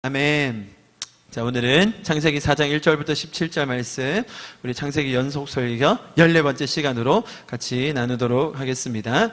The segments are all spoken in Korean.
아멘. 자, 오늘은 창세기 4장 1절부터 17절 말씀, 우리 창세기 연속 설교 14번째 시간으로 같이 나누도록 하겠습니다.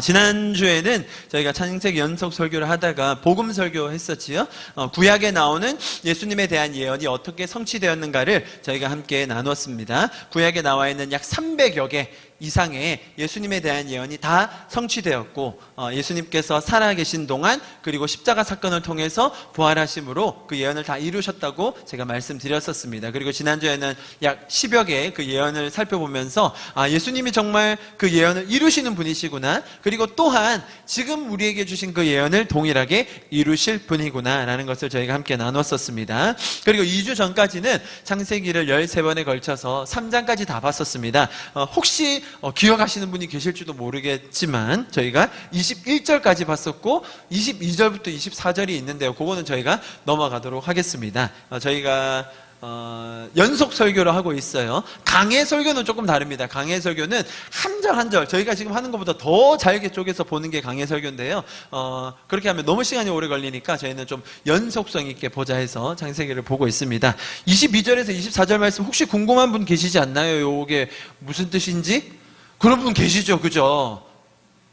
지난주에는 저희가 창세기 연속 설교를 하다가 복음 설교 했었지요. 구약에 나오는 예수님에 대한 예언이 어떻게 성취되었는가를 저희가 함께 나누었습니다. 구약에 나와 있는 약 300여 개 이상의 예수님에 대한 예언이 다 성취되었고, 예수님께서 살아계신 동안 그리고 십자가 사건을 통해서 부활하심으로 그 예언을 다 이루셨다고 제가 말씀드렸었습니다. 그리고 지난주에는 약 10여 개의 그 예언을 살펴보면서 예수님이 정말 그 예언을 이루시는 분이시구나, 그리고 또한 지금 우리에게 주신 그 예언을 동일하게 이루실 분이구나 라는 것을 저희가 함께 나눴었습니다. 그리고 2주 전까지는 창세기를 13번에 걸쳐서 3장까지 다 봤었습니다. 혹시 기억하시는 분이 계실지도 모르겠지만 저희가 21절까지 봤었고 22절부터 24절이 있는데요, 그거는 저희가 넘어가도록 하겠습니다. 저희가 연속 설교를 하고 있어요. 강해 설교는 조금 다릅니다. 강해 설교는 한 절 한 절 저희가 지금 하는 것보다 더 잘게 쪼개서 보는 게 강해 설교인데요, 그렇게 하면 너무 시간이 오래 걸리니까 저희는 좀 연속성 있게 보자 해서 창세기를 보고 있습니다. 22절에서 24절 말씀 혹시 궁금한 분 계시지 않나요? 이게 무슨 뜻인지? 그런 분 계시죠, 그죠?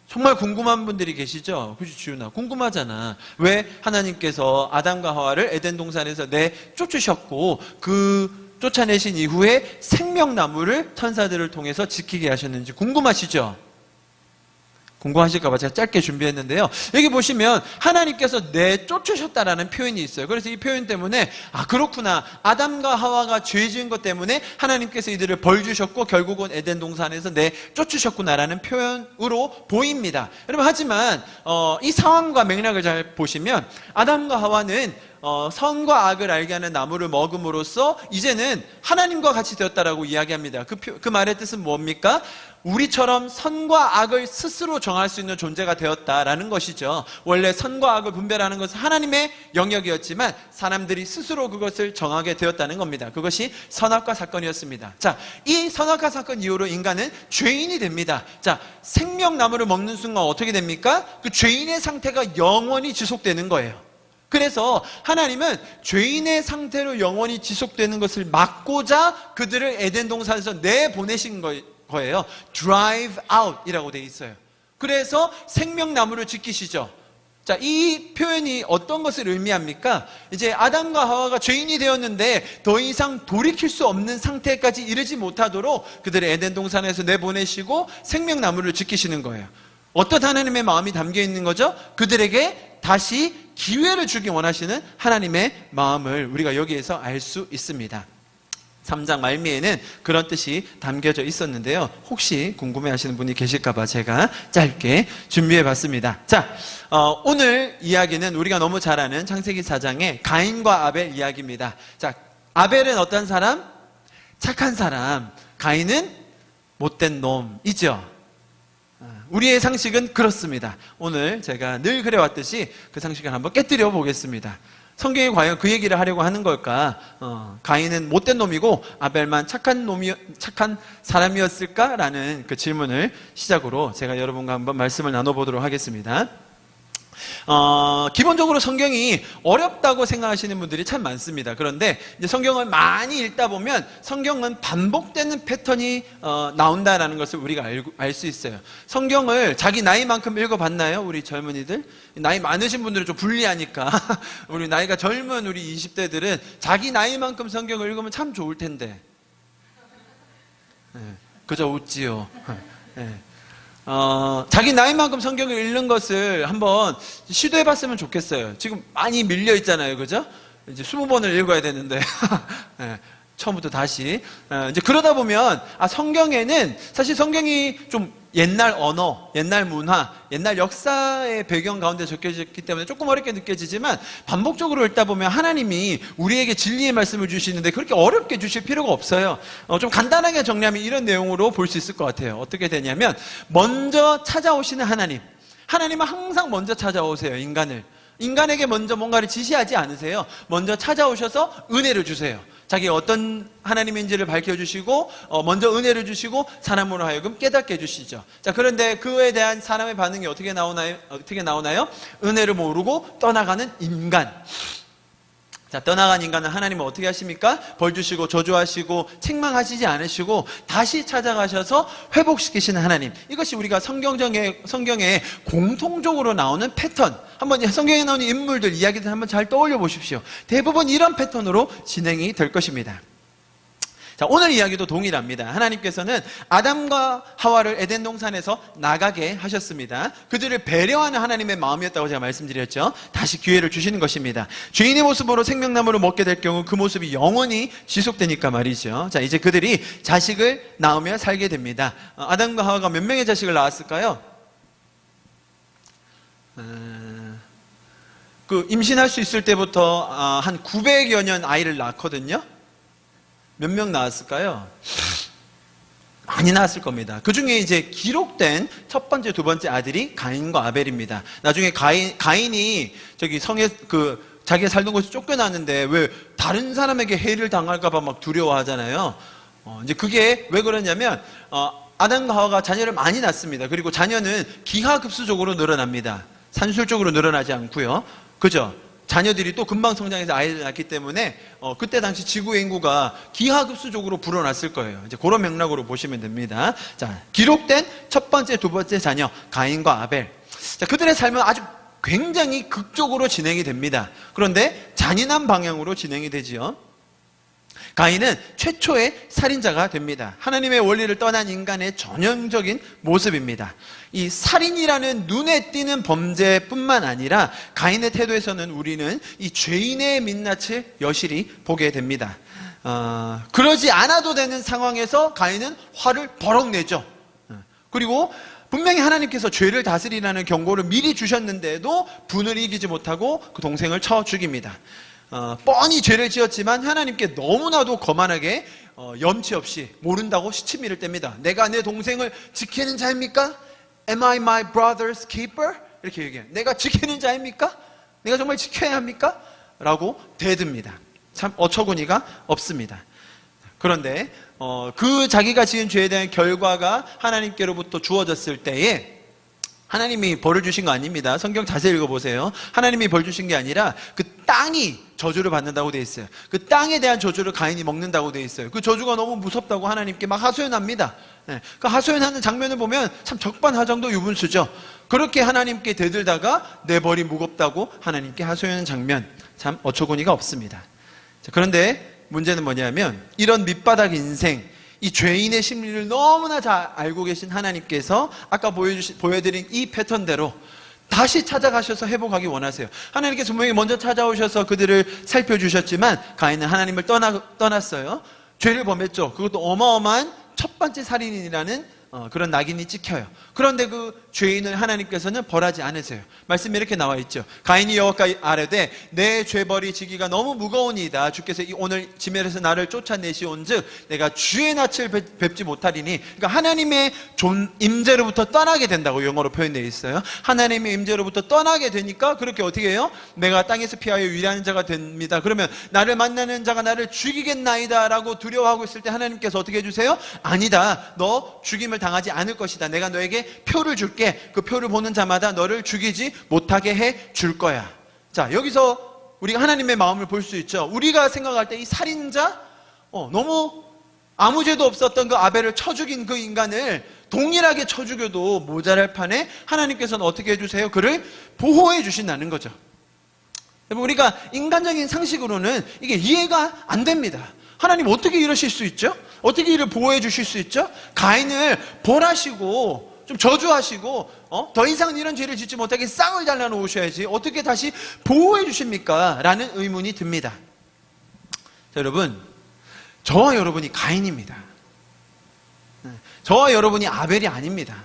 정말 궁금한 분들이 계시죠? 그죠, 지훈아? 궁금하잖아. 왜 하나님께서 아담과 하와를 에덴 동산에서 내쫓으셨고 그 쫓아내신 이후에 생명나무를 천사들을 통해서 지키게 하셨는지 궁금하시죠? 궁금하실까봐 제가 짧게 준비했는데요, 여기 보시면 하나님께서 내쫓으셨다라는 표현이 있어요. 그래서 이 표현 때문에 그렇구나, 아담과 하와가 죄 지은 것 때문에 하나님께서 이들을 벌 주셨고 결국은 에덴 동산에서 내쫓으셨구나라는 표현으로 보입니다. 여러분, 하지만 이 상황과 맥락을 잘 보시면 아담과 하와는 선과 악을 알게 하는 나무를 먹음으로써 이제는 하나님과 같이 되었다라고 이야기합니다. 그 말의 뜻은 뭡니까? 우리처럼 선과 악을 스스로 정할 수 있는 존재가 되었다라는 것이죠. 원래 선과 악을 분별하는 것은 하나님의 영역이었지만 사람들이 스스로 그것을 정하게 되었다는 겁니다. 그것이 선악과 사건이었습니다. 자, 이 선악과 사건 이후로 인간은 죄인이 됩니다. 자, 생명나무를 먹는 순간 어떻게 됩니까? 그 죄인의 상태가 영원히 지속되는 거예요. 그래서 하나님은 죄인의 상태로 영원히 지속되는 것을 막고자 그들을 에덴 동산에서 내보내신 거예요. drive out 이라고 되어 있어요. 그래서 생명나무를 지키시죠. 자, 이 표현이 어떤 것을 의미합니까? 이제 아담과 하와가 죄인이 되었는데 더 이상 돌이킬 수 없는 상태까지 이르지 못하도록 그들을 에덴 동산에서 내보내시고 생명나무를 지키시는 거예요. 어떤 하나님의 마음이 담겨 있는 거죠? 그들에게 다시 기회를 주기 원하시는 하나님의 마음을 우리가 여기에서 알 수 있습니다. 3장 말미에는 그런 뜻이 담겨져 있었는데요, 혹시 궁금해하시는 분이 계실까봐 제가 짧게 준비해봤습니다. 자, 오늘 이야기는 우리가 너무 잘 아는 창세기 4장의 가인과 아벨 이야기입니다. 자, 아벨은 어떤 사람? 착한 사람. 가인은 못된 놈이죠. 우리의 상식은 그렇습니다. 오늘 제가 늘 그래왔듯이 그 상식을 한번 깨뜨려 보겠습니다. 성경이 과연 그 얘기를 하려고 하는 걸까? 가인은 못된 놈이고 아벨만 착한 사람이었을까라는 그 질문을 시작으로 제가 여러분과 한번 말씀을 나눠보도록 하겠습니다. 기본적으로 성경이 어렵다고 생각하시는 분들이 참 많습니다. 그런데 이제 성경을 많이 읽다 보면 성경은 반복되는 패턴이 나온다라는 것을 우리가 알 수 있어요. 성경을 자기 나이만큼 읽어봤나요? 우리 젊은이들? 나이 많으신 분들은 좀 불리하니까 우리 나이가 젊은 우리 20대들은 자기 나이만큼 성경을 읽으면 참 좋을 텐데. 그저 웃지요. 자기 나이만큼 성경을 읽는 것을 한번 시도해봤으면 좋겠어요. 지금 많이 밀려 있잖아요, 그죠? 이제 20번을 읽어야 되는데 처음부터 다시. 이제 그러다 보면 성경에는 사실 성경이 좀 옛날 언어, 옛날 문화, 옛날 역사의 배경 가운데 적혀졌기 때문에 조금 어렵게 느껴지지만 반복적으로 읽다 보면 하나님이 우리에게 진리의 말씀을 주시는데 그렇게 어렵게 주실 필요가 없어요. 좀 간단하게 정리하면 이런 내용으로 볼 수 있을 것 같아요. 어떻게 되냐면 먼저 찾아오시는 하나님은 항상 먼저 찾아오세요. 인간에게 먼저 뭔가를 지시하지 않으세요. 먼저 찾아오셔서 은혜를 주세요. 자기가 어떤 하나님인지를 밝혀주시고 먼저 은혜를 주시고 사람으로 하여금 깨닫게 해주시죠. 자, 그런데 그에 대한 사람의 반응이 어떻게 나오나요? 은혜를 모르고 떠나가는 인간. 자, 떠나간 인간은 하나님은 어떻게 하십니까? 벌 주시고 저주하시고 책망하시지 않으시고 다시 찾아가셔서 회복시키시는 하나님. 이것이 우리가 성경에 공통적으로 나오는 패턴. 한번 성경에 나오는 인물들 이야기들 한번 잘 떠올려 보십시오. 대부분 이런 패턴으로 진행이 될 것입니다. 자, 오늘 이야기도 동일합니다. 하나님께서는 아담과 하와를 에덴 동산에서 나가게 하셨습니다. 그들을 배려하는 하나님의 마음이었다고 제가 말씀드렸죠. 다시 기회를 주시는 것입니다. 죄인의 모습으로 생명나무를 먹게 될 경우 그 모습이 영원히 지속되니까 말이죠. 자, 이제 그들이 자식을 낳으며 살게 됩니다. 아담과 하와가 몇 명의 자식을 낳았을까요? 임신할 수 있을 때부터 한 900여 년 아이를 낳거든요. 몇 명 낳았을까요? 많이 낳았을 겁니다. 그 중에 이제 기록된 첫 번째, 두 번째 아들이 가인과 아벨입니다. 나중에 가인이 성에 자기가 살던 곳에 쫓겨났는데 왜 다른 사람에게 해를 당할까봐 막 두려워하잖아요. 이제 그게 왜 그러냐면 아담과 하와가 자녀를 많이 낳습니다. 그리고 자녀는 기하급수적으로 늘어납니다. 산술적으로 늘어나지 않고요. 그죠? 자녀들이 또 금방 성장해서 아이를 낳기 때문에 그때 당시 지구의 인구가 기하급수적으로 불어났을 거예요. 이제 그런 맥락으로 보시면 됩니다. 자, 기록된 첫 번째, 두 번째 자녀 가인과 아벨. 자, 그들의 삶은 아주 굉장히 극적으로 진행이 됩니다. 그런데 잔인한 방향으로 진행이 되지요. 가인은 최초의 살인자가 됩니다. 하나님의 원리를 떠난 인간의 전형적인 모습입니다. 이 살인이라는 눈에 띄는 범죄뿐만 아니라 가인의 태도에서는 우리는 이 죄인의 민낯을 여실히 보게 됩니다. 그러지 않아도 되는 상황에서 가인은 화를 버럭 내죠. 그리고 분명히 하나님께서 죄를 다스리라는 경고를 미리 주셨는데도 분을 이기지 못하고 그 동생을 쳐 죽입니다. 뻔히 죄를 지었지만 하나님께 너무나도 거만하게 염치 없이 모른다고 시치미를 뗍니다. 내가 내 동생을 지키는 자입니까? Am I my brother's keeper? 이렇게 얘기해요. 내가 지키는 자입니까? 내가 정말 지켜야 합니까? 라고 대듭니다. 참 어처구니가 없습니다. 그런데 그 자기가 지은 죄에 대한 결과가 하나님께로부터 주어졌을 때에 하나님이 벌을 주신 거 아닙니다. 성경 자세히 읽어보세요. 하나님이 벌 주신 게 아니라 그 땅이 저주를 받는다고 되어 있어요. 그 땅에 대한 저주를 가인이 먹는다고 되어 있어요. 그 저주가 너무 무섭다고 하나님께 막 하소연합니다. 그 하소연하는 장면을 보면 참 적반하장도 유분수죠. 그렇게 하나님께 대들다가 내 벌이 무겁다고 하나님께 하소연하는 장면, 참 어처구니가 없습니다. 자, 그런데 문제는 뭐냐면 이런 밑바닥 인생, 이 죄인의 심리를 너무나 잘 알고 계신 하나님께서 아까 보여드린 이 패턴대로 다시 찾아가셔서 회복하기 원하세요. 하나님께서 분명히 먼저 찾아오셔서 그들을 살펴주셨지만 가인은 하나님을 떠났어요. 죄를 범했죠. 그것도 어마어마한 첫 번째 살인이라는 그런 낙인이 찍혀요. 그런데 그 죄인을 하나님께서는 벌하지 않으세요. 말씀이 이렇게 나와 있죠. 가인이 여호와께 아뢰되 내 죄벌이 지기가 너무 무거우니이다. 주께서 오늘 지면에서 나를 쫓아내시온즉 내가 주의 낯을 뵙지 못하리니. 그러니까 하나님의 임재로부터 떠나게 된다고 영어로 표현되어 있어요. 하나님의 임재로부터 떠나게 되니까 그렇게 어떻게 해요? 내가 땅에서 피하여 위대한 자가 됩니다. 그러면 나를 만나는 자가 나를 죽이겠나이다 라고 두려워하고 있을 때 하나님께서 어떻게 해주세요? 아니다. 너 죽임을 당하지 않을 것이다. 내가 너에게 표를 줄게. 그 표를 보는 자마다 너를 죽이지 못하게 해 줄 거야. 자, 여기서 우리가 하나님의 마음을 볼 수 있죠. 우리가 생각할 때 이 살인자, 너무 아무 죄도 없었던 그 아벨을 쳐 죽인 그 인간을 동일하게 쳐 죽여도 모자랄 판에 하나님께서는 어떻게 해주세요? 그를 보호해 주신다는 거죠. 우리가 인간적인 상식으로는 이게 이해가 안 됩니다. 하나님 어떻게 이러실 수 있죠? 어떻게 이를 보호해 주실 수 있죠? 가인을 벌하시고 좀 저주하시고 더 이상 이런 죄를 짓지 못하게 쌍을 잘라놓으셔야지 어떻게 다시 보호해 주십니까? 라는 의문이 듭니다. 자, 여러분, 저와 여러분이 가인입니다. 저와 여러분이 아벨이 아닙니다.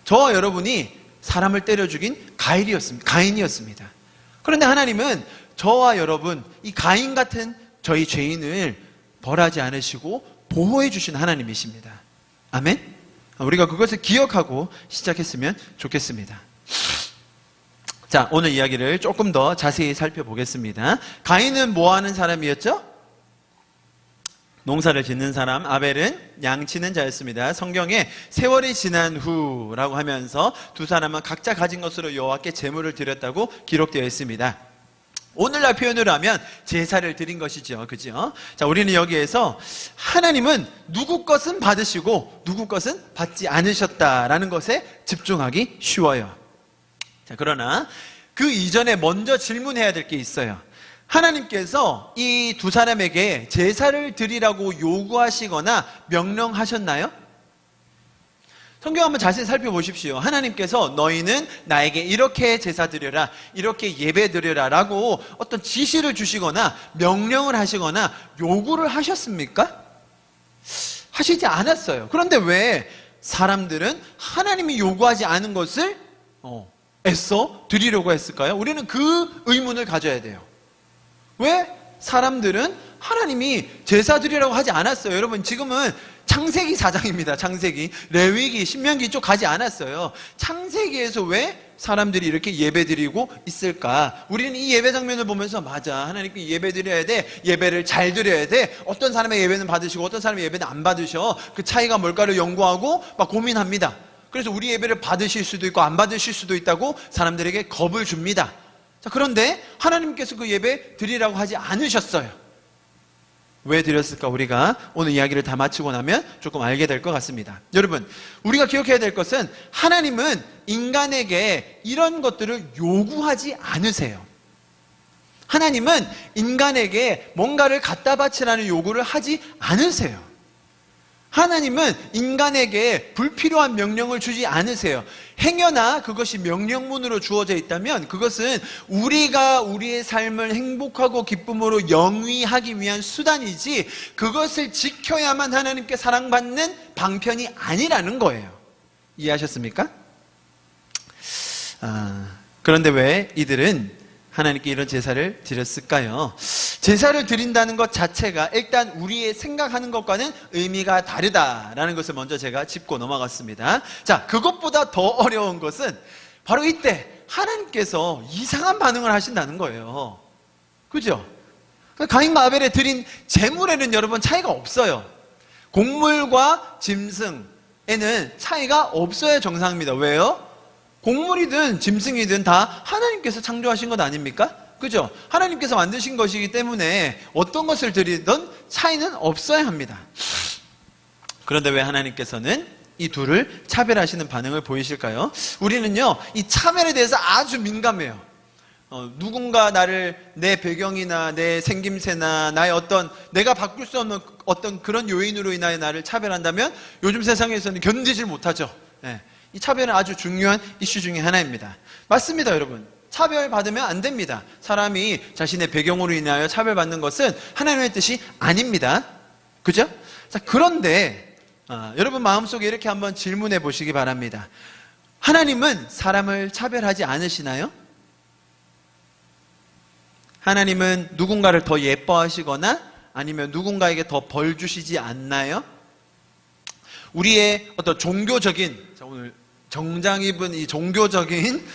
저와 여러분이 사람을 때려 죽인 가인이었습니다. 그런데 하나님은 저와 여러분, 이 가인 같은 저희 죄인을 벌하지 않으시고 보호해 주신 하나님이십니다. 아멘? 우리가 그것을 기억하고 시작했으면 좋겠습니다. 자, 오늘 이야기를 조금 더 자세히 살펴보겠습니다. 가인은 뭐 하는 사람이었죠? 농사를 짓는 사람, 아벨은 양치는 자였습니다. 성경에 세월이 지난 후라고 하면서 두 사람은 각자 가진 것으로 여호와께 제물을 드렸다고 기록되어 있습니다. 오늘날 표현으로 하면 제사를 드린 것이죠. 그죠? 자, 우리는 여기에서 하나님은 누구 것은 받으시고 누구 것은 받지 않으셨다라는 것에 집중하기 쉬워요. 자, 그러나 그 이전에 먼저 질문해야 될 게 있어요. 하나님께서 이 두 사람에게 제사를 드리라고 요구하시거나 명령하셨나요? 성경 한번 자세히 살펴보십시오. 하나님께서 너희는 나에게 이렇게 제사 드려라, 이렇게 예배 드려라 라고 어떤 지시를 주시거나 명령을 하시거나 요구를 하셨습니까? 하시지 않았어요. 그런데 왜 사람들은 하나님이 요구하지 않은 것을 애써 드리려고 했을까요? 우리는 그 의문을 가져야 돼요. 왜 사람들은 하나님이 제사 드리라고 하지 않았어요? 여러분, 지금은 창세기 4장입니다. 창세기, 레위기, 신명기 쪽 가지 않았어요. 창세기에서 왜 사람들이 이렇게 예배 드리고 있을까? 우리는 이 예배 장면을 보면서 맞아, 하나님께 예배 드려야 돼, 예배를 잘 드려야 돼, 어떤 사람의 예배는 받으시고 어떤 사람의 예배는 안 받으셔, 그 차이가 뭘까를 연구하고 막 고민합니다. 그래서 우리 예배를 받으실 수도 있고 안 받으실 수도 있다고 사람들에게 겁을 줍니다. 자, 그런데 하나님께서 그 예배 드리라고 하지 않으셨어요. 왜 드렸을까? 우리가 오늘 이야기를 다 마치고 나면 조금 알게 될 것 같습니다. 여러분, 우리가 기억해야 될 것은 하나님은 인간에게 이런 것들을 요구하지 않으세요. 하나님은 인간에게 뭔가를 갖다 바치라는 요구를 하지 않으세요. 하나님은 인간에게 불필요한 명령을 주지 않으세요. 행여나 그것이 명령문으로 주어져 있다면 그것은 우리가 우리의 삶을 행복하고 기쁨으로 영위하기 위한 수단이지 그것을 지켜야만 하나님께 사랑받는 방편이 아니라는 거예요. 이해하셨습니까? 그런데 왜 이들은 하나님께 이런 제사를 드렸을까요? 제사를 드린다는 것 자체가 일단 우리의 생각하는 것과는 의미가 다르다라는 것을 먼저 제가 짚고 넘어갔습니다. 자, 그것보다 더 어려운 것은 바로 이때 하나님께서 이상한 반응을 하신다는 거예요. 그죠? 가인과 아벨에 드린 제물에는 여러분 차이가 없어요. 곡물과 짐승에는 차이가 없어야 정상입니다. 왜요? 곡물이든 짐승이든 다 하나님께서 창조하신 것 아닙니까? 그죠? 하나님께서 만드신 것이기 때문에 어떤 것을 드리든 차이는 없어야 합니다. 그런데 왜 하나님께서는 이 둘을 차별하시는 반응을 보이실까요? 우리는요, 이 차별에 대해서 아주 민감해요. 누군가 나를 내 배경이나 내 생김새나 나의 내가 바꿀 수 없는 어떤 그런 요인으로 인하여 나를 차별한다면 요즘 세상에서는 견디질 못하죠. 네. 이 차별은 아주 중요한 이슈 중에 하나입니다. 맞습니다, 여러분. 차별받으면 안 됩니다. 사람이 자신의 배경으로 인하여 차별받는 것은 하나님의 뜻이 아닙니다. 그죠? 자, 그런데 여러분 마음속에 이렇게 한번 질문해 보시기 바랍니다. 하나님은 사람을 차별하지 않으시나요? 하나님은 누군가를 더 예뻐하시거나 아니면 누군가에게 더 벌 주시지 않나요? 우리의 어떤 종교적인, 오늘 정장 입은 이 종교적인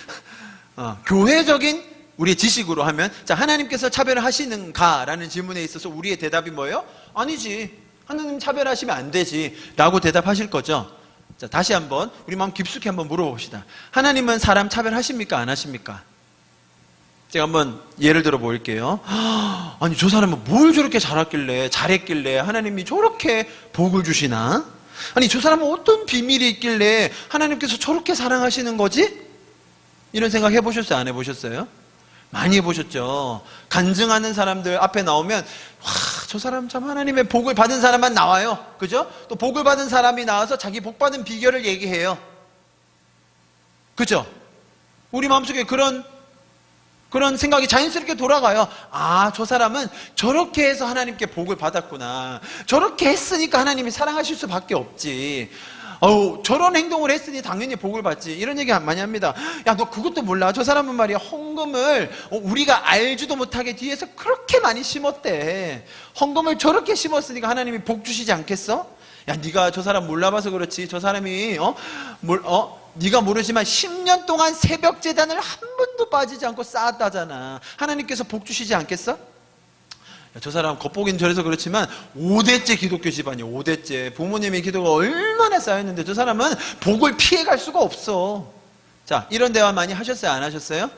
교회적인 우리의 지식으로 하면, 자, 하나님께서 차별을 하시는가라는 질문에 있어서 우리의 대답이 뭐예요? 아니지, 하나님 차별하시면 안 되지 라고 대답하실 거죠. 자, 다시 한번 우리 마음 깊숙이 한번 물어봅시다. 하나님은 사람 차별하십니까? 안 하십니까? 제가 한번 예를 들어 볼게요. 아니, 저 사람은 뭘 저렇게 잘했길래 하나님이 저렇게 복을 주시나? 아니, 저 사람은 어떤 비밀이 있길래 하나님께서 저렇게 사랑하시는 거지? 이런 생각 해보셨어요? 안 해보셨어요? 많이 해보셨죠. 간증하는 사람들 앞에 나오면 와, 저 사람 참 하나님의 복을 받은 사람만 나와요. 그죠? 또 복을 받은 사람이 나와서 자기 복 받은 비결을 얘기해요. 그죠? 우리 마음속에 그런 생각이 자연스럽게 돌아가요. 아, 저 사람은 저렇게 해서 하나님께 복을 받았구나. 저렇게 했으니까 하나님이 사랑하실 수밖에 없지. 저런 행동을 했으니 당연히 복을 받지. 이런 얘기 많이 합니다. 야, 너 그것도 몰라. 저 사람은 말이야, 헌금을 우리가 알지도 못하게 뒤에서 그렇게 많이 심었대. 헌금을 저렇게 심었으니까 하나님이 복 주시지 않겠어? 야, 네가 저 사람 몰라봐서 그렇지. 저 사람이 네가 모르지만 10년 동안 새벽 제단을 한 번도 빠지지 않고 쌓았다잖아. 하나님께서 복 주시지 않겠어? 야, 저 사람 겉보기는 저래서 그렇지만 5대째 기독교 집안이야. 5대째 부모님의 기도가 얼마나 쌓였는데 저 사람은 복을 피해갈 수가 없어. 자, 이런 대화 많이 하셨어요? 안 하셨어요?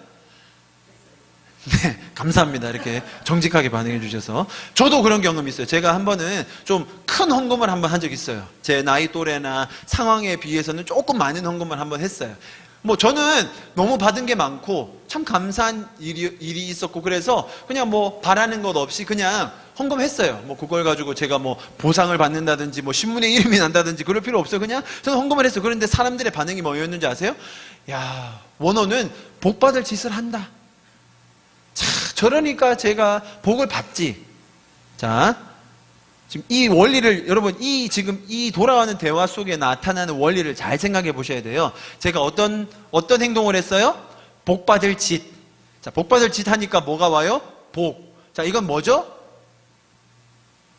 네, 감사합니다. 이렇게 정직하게 반응해 주셔서. 저도 그런 경험이 있어요. 제가 한 번은 좀 큰 헌금을 한번 한 적이 있어요. 제 나이 또래나 상황에 비해서는 조금 많은 헌금을 한번 했어요. 뭐 저는 너무 받은 게 많고 참 감사한 일이 있었고, 그래서 그냥 뭐 바라는 것 없이 그냥 헌금했어요. 뭐 그걸 가지고 제가 뭐 보상을 받는다든지 뭐 신문에 이름이 난다든지 그럴 필요 없어요. 그냥 저는 헌금을 했어요. 그런데 사람들의 반응이 뭐였는지 아세요? 야, 원호는 복 받을 짓을 한다. 자, 저러니까 제가 복을 받지. 자, 지금 이 원리를, 여러분, 지금 이 돌아가는 대화 속에 나타나는 원리를 잘 생각해 보셔야 돼요. 제가 어떤 행동을 했어요? 복 받을 짓. 자, 복 받을 짓 하니까 뭐가 와요? 복. 자, 이건 뭐죠?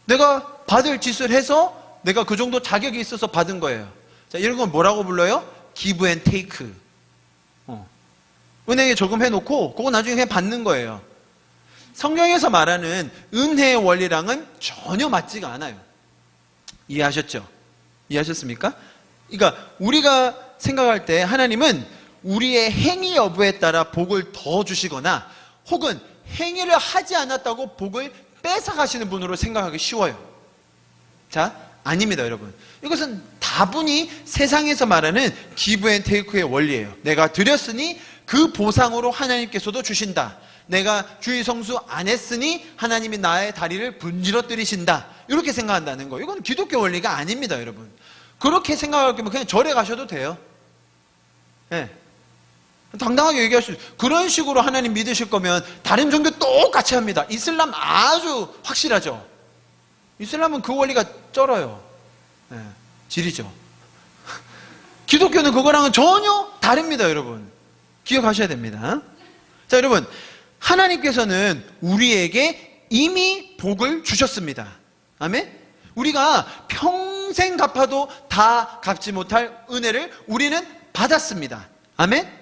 내가 받을 짓을 해서 내가 그 정도 자격이 있어서 받은 거예요. 자, 이런 건 뭐라고 불러요? give and take. 은행에 저금해 놓고 그거 나중에 그냥 받는 거예요. 성경에서 말하는 은혜의 원리랑은 전혀 맞지가 않아요. 이해하셨죠? 이해하셨습니까? 그러니까 우리가 생각할 때 하나님은 우리의 행위 여부에 따라 복을 더 주시거나 혹은 행위를 하지 않았다고 복을 뺏어가시는 분으로 생각하기 쉬워요. 자, 아닙니다, 여러분. 이것은 다분히 세상에서 말하는 give and take의 원리예요. 내가 드렸으니 그 보상으로 하나님께서도 주신다. 내가 주의 성수 안 했으니 하나님이 나의 다리를 분지러뜨리신다. 이렇게 생각한다는 거예요. 이건 기독교 원리가 아닙니다, 여러분. 그렇게 생각할 거면 그냥 절에 가셔도 돼요. 네. 당당하게 얘기할 수 있어요. 그런 식으로 하나님 믿으실 거면 다른 종교 똑같이 합니다. 이슬람 아주 확실하죠. 이슬람은 그 원리가 쩔어요. 네. 지리죠. 기독교는 그거랑은 전혀 다릅니다, 여러분. 기억하셔야 됩니다. 자, 여러분, 하나님께서는 우리에게 이미 복을 주셨습니다. 아멘? 우리가 평생 갚아도 다 갚지 못할 은혜를 우리는 받았습니다. 아멘?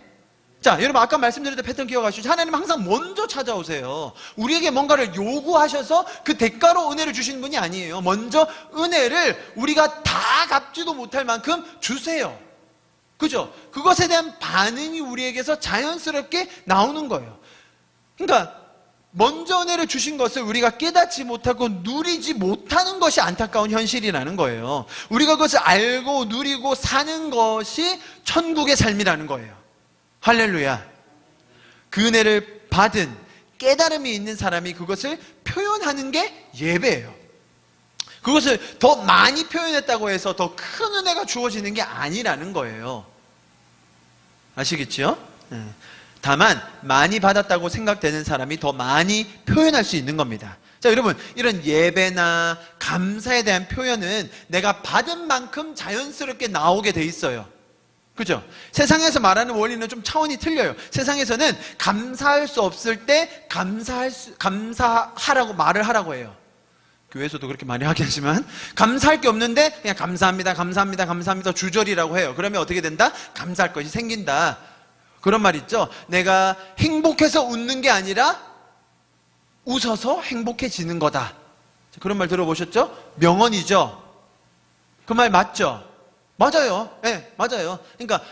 자, 여러분, 아까 말씀드렸던 패턴 기억하시죠? 하나님 항상 먼저 찾아오세요. 우리에게 뭔가를 요구하셔서 그 대가로 은혜를 주시는 분이 아니에요. 먼저 은혜를 우리가 다 갚지도 못할 만큼 주세요. 그죠? 그것에 대한 반응이 우리에게서 자연스럽게 나오는 거예요. 그러니까 먼저 은혜를 주신 것을 우리가 깨닫지 못하고 누리지 못하는 것이 안타까운 현실이라는 거예요. 우리가 그것을 알고 누리고 사는 것이 천국의 삶이라는 거예요. 할렐루야. 그 은혜를 받은 깨달음이 있는 사람이 그것을 표현하는 게 예배예요. 그것을 더 많이 표현했다고 해서 더 큰 은혜가 주어지는 게 아니라는 거예요. 아시겠죠? 다만 많이 받았다고 생각되는 사람이 더 많이 표현할 수 있는 겁니다. 자, 여러분, 이런 예배나 감사에 대한 표현은 내가 받은 만큼 자연스럽게 나오게 돼 있어요. 그죠? 세상에서 말하는 원리는 좀 차원이 틀려요. 세상에서는 감사할 수 없을 때 감사하라고 말을 하라고 해요. 교회에서도 그렇게 많이 하긴 하지만, 감사할 게 없는데 그냥 감사합니다, 감사합니다, 감사합니다 주절이라고 해요. 그러면 어떻게 된다? 감사할 것이 생긴다. 그런 말 있죠? 내가 행복해서 웃는 게 아니라 웃어서 행복해지는 거다. 그런 말 들어보셨죠? 명언이죠? 그 말 맞죠? 맞아요. 네, 맞아요. 그러니까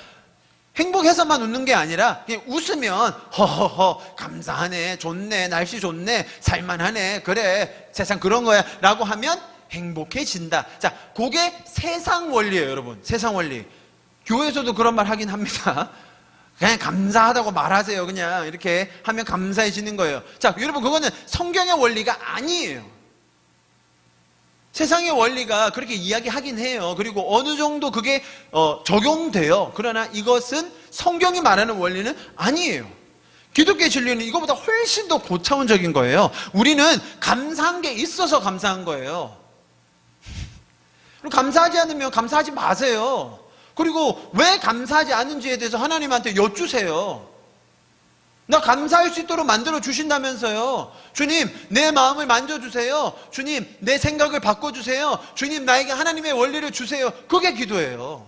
행복해서만 웃는 게 아니라 그냥 웃으면 허허허 감사하네, 좋네, 날씨 좋네, 살만하네, 그래 세상 그런 거야 라고 하면 행복해진다. 자, 그게 세상 원리예요, 여러분. 세상 원리. 교회에서도 그런 말 하긴 합니다. 그냥 감사하다고 말하세요. 그냥 이렇게 하면 감사해지는 거예요. 자, 여러분, 그거는 성경의 원리가 아니에요. 세상의 원리가 그렇게 이야기하긴 해요. 그리고 어느 정도 그게 적용돼요. 그러나 이것은 성경이 말하는 원리는 아니에요. 기독교의 진리는 이거보다 훨씬 더 고차원적인 거예요. 우리는 감사한 게 있어서 감사한 거예요. 감사하지 않으면 감사하지 마세요. 그리고 왜 감사하지 않은지에 대해서 하나님한테 여쭈세요. 나 감사할 수 있도록 만들어 주신다면서요. 주님, 내 마음을 만져주세요. 주님, 내 생각을 바꿔주세요. 주님, 나에게 하나님의 원리를 주세요. 그게 기도예요.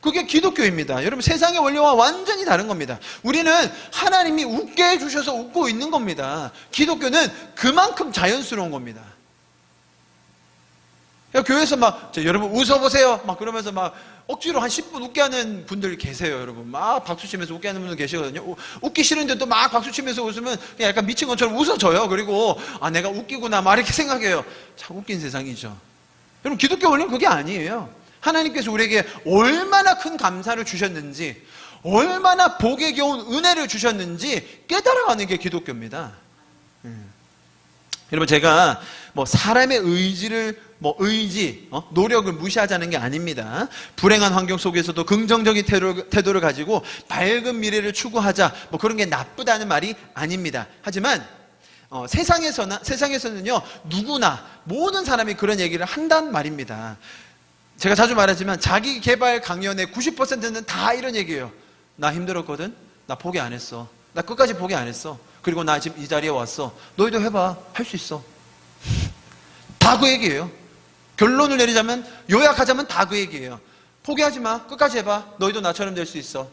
그게 기독교입니다. 여러분, 세상의 원리와 완전히 다른 겁니다. 우리는 하나님이 웃게 해주셔서 웃고 있는 겁니다. 기독교는 그만큼 자연스러운 겁니다. 야, 교회에서 막 여러분 웃어보세요 막 그러면서 막 억지로 한 10분 웃게 하는 분들 계세요. 여러분 막 박수 치면서 웃게 하는 분들 계시거든요. 웃기 싫은데 또 막 박수 치면서 웃으면 그냥 약간 미친 것처럼 웃어져요. 그리고 아 내가 웃기구나 막 이렇게 생각해요. 참 웃긴 세상이죠. 여러분 기독교 원리는 그게 아니에요. 하나님께서 우리에게 얼마나 큰 감사를 주셨는지, 얼마나 복에 겨운 은혜를 주셨는지 깨달아가는 게 기독교입니다. 여러분 제가 뭐 사람의 의지를 노력을 무시하자는 게 아닙니다. 불행한 환경 속에서도 긍정적인 태도를 가지고 밝은 미래를 추구하자 뭐 그런 게 나쁘다는 말이 아닙니다. 하지만 세상에서는요 누구나 모든 사람이 그런 얘기를 한단 말입니다. 제가 자주 말하지만 자기 개발 강연의 90%는 다 이런 얘기예요. 나 힘들었거든. 나 포기 안 했어. 나 끝까지 포기 안 했어. 그리고 나 지금 이 자리에 왔어. 너희도 해봐. 할 수 있어. 다 그 얘기예요. 결론을 내리자면, 요약하자면 다 그 얘기예요. 포기하지 마. 끝까지 해봐. 너희도 나처럼 될 수 있어.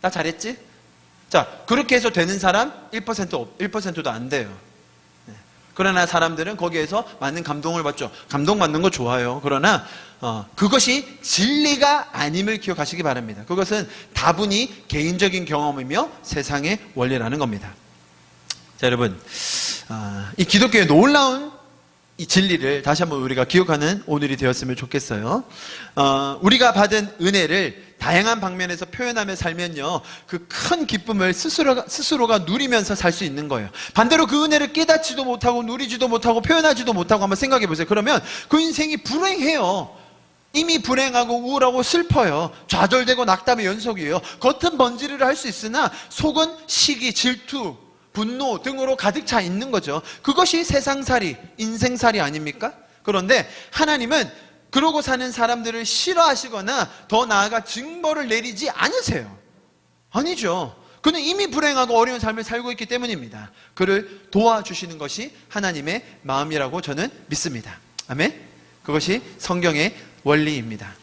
나 잘했지? 자, 그렇게 해서 되는 사람 1%도 안 돼요. 그러나 사람들은 거기에서 많은 감동을 받죠. 감동받는 거 좋아요. 그러나 그것이 진리가 아님을 기억하시기 바랍니다. 그것은 다분히 개인적인 경험이며 세상의 원리라는 겁니다. 자, 여러분 이 기독교의 놀라운 이 진리를 다시 한번 우리가 기억하는 오늘이 되었으면 좋겠어요. 우리가 받은 은혜를 다양한 방면에서 표현하며 살면요, 그 큰 기쁨을 스스로가 누리면서 살 수 있는 거예요. 반대로 그 은혜를 깨닫지도 못하고 누리지도 못하고 표현하지도 못하고 한번 생각해 보세요. 그러면 그 인생이 불행해요. 이미 불행하고 우울하고 슬퍼요. 좌절되고 낙담의 연속이에요. 겉은 번지르르 할 수 있으나 속은 시기, 질투, 분노 등으로 가득 차 있는 거죠. 그것이 세상살이, 인생살이 아닙니까? 그런데 하나님은 그러고 사는 사람들을 싫어하시거나 더 나아가 징벌을 내리지 않으세요. 아니죠. 그는 이미 불행하고 어려운 삶을 살고 있기 때문입니다. 그를 도와주시는 것이 하나님의 마음이라고 저는 믿습니다. 아멘. 그것이 성경의 원리입니다.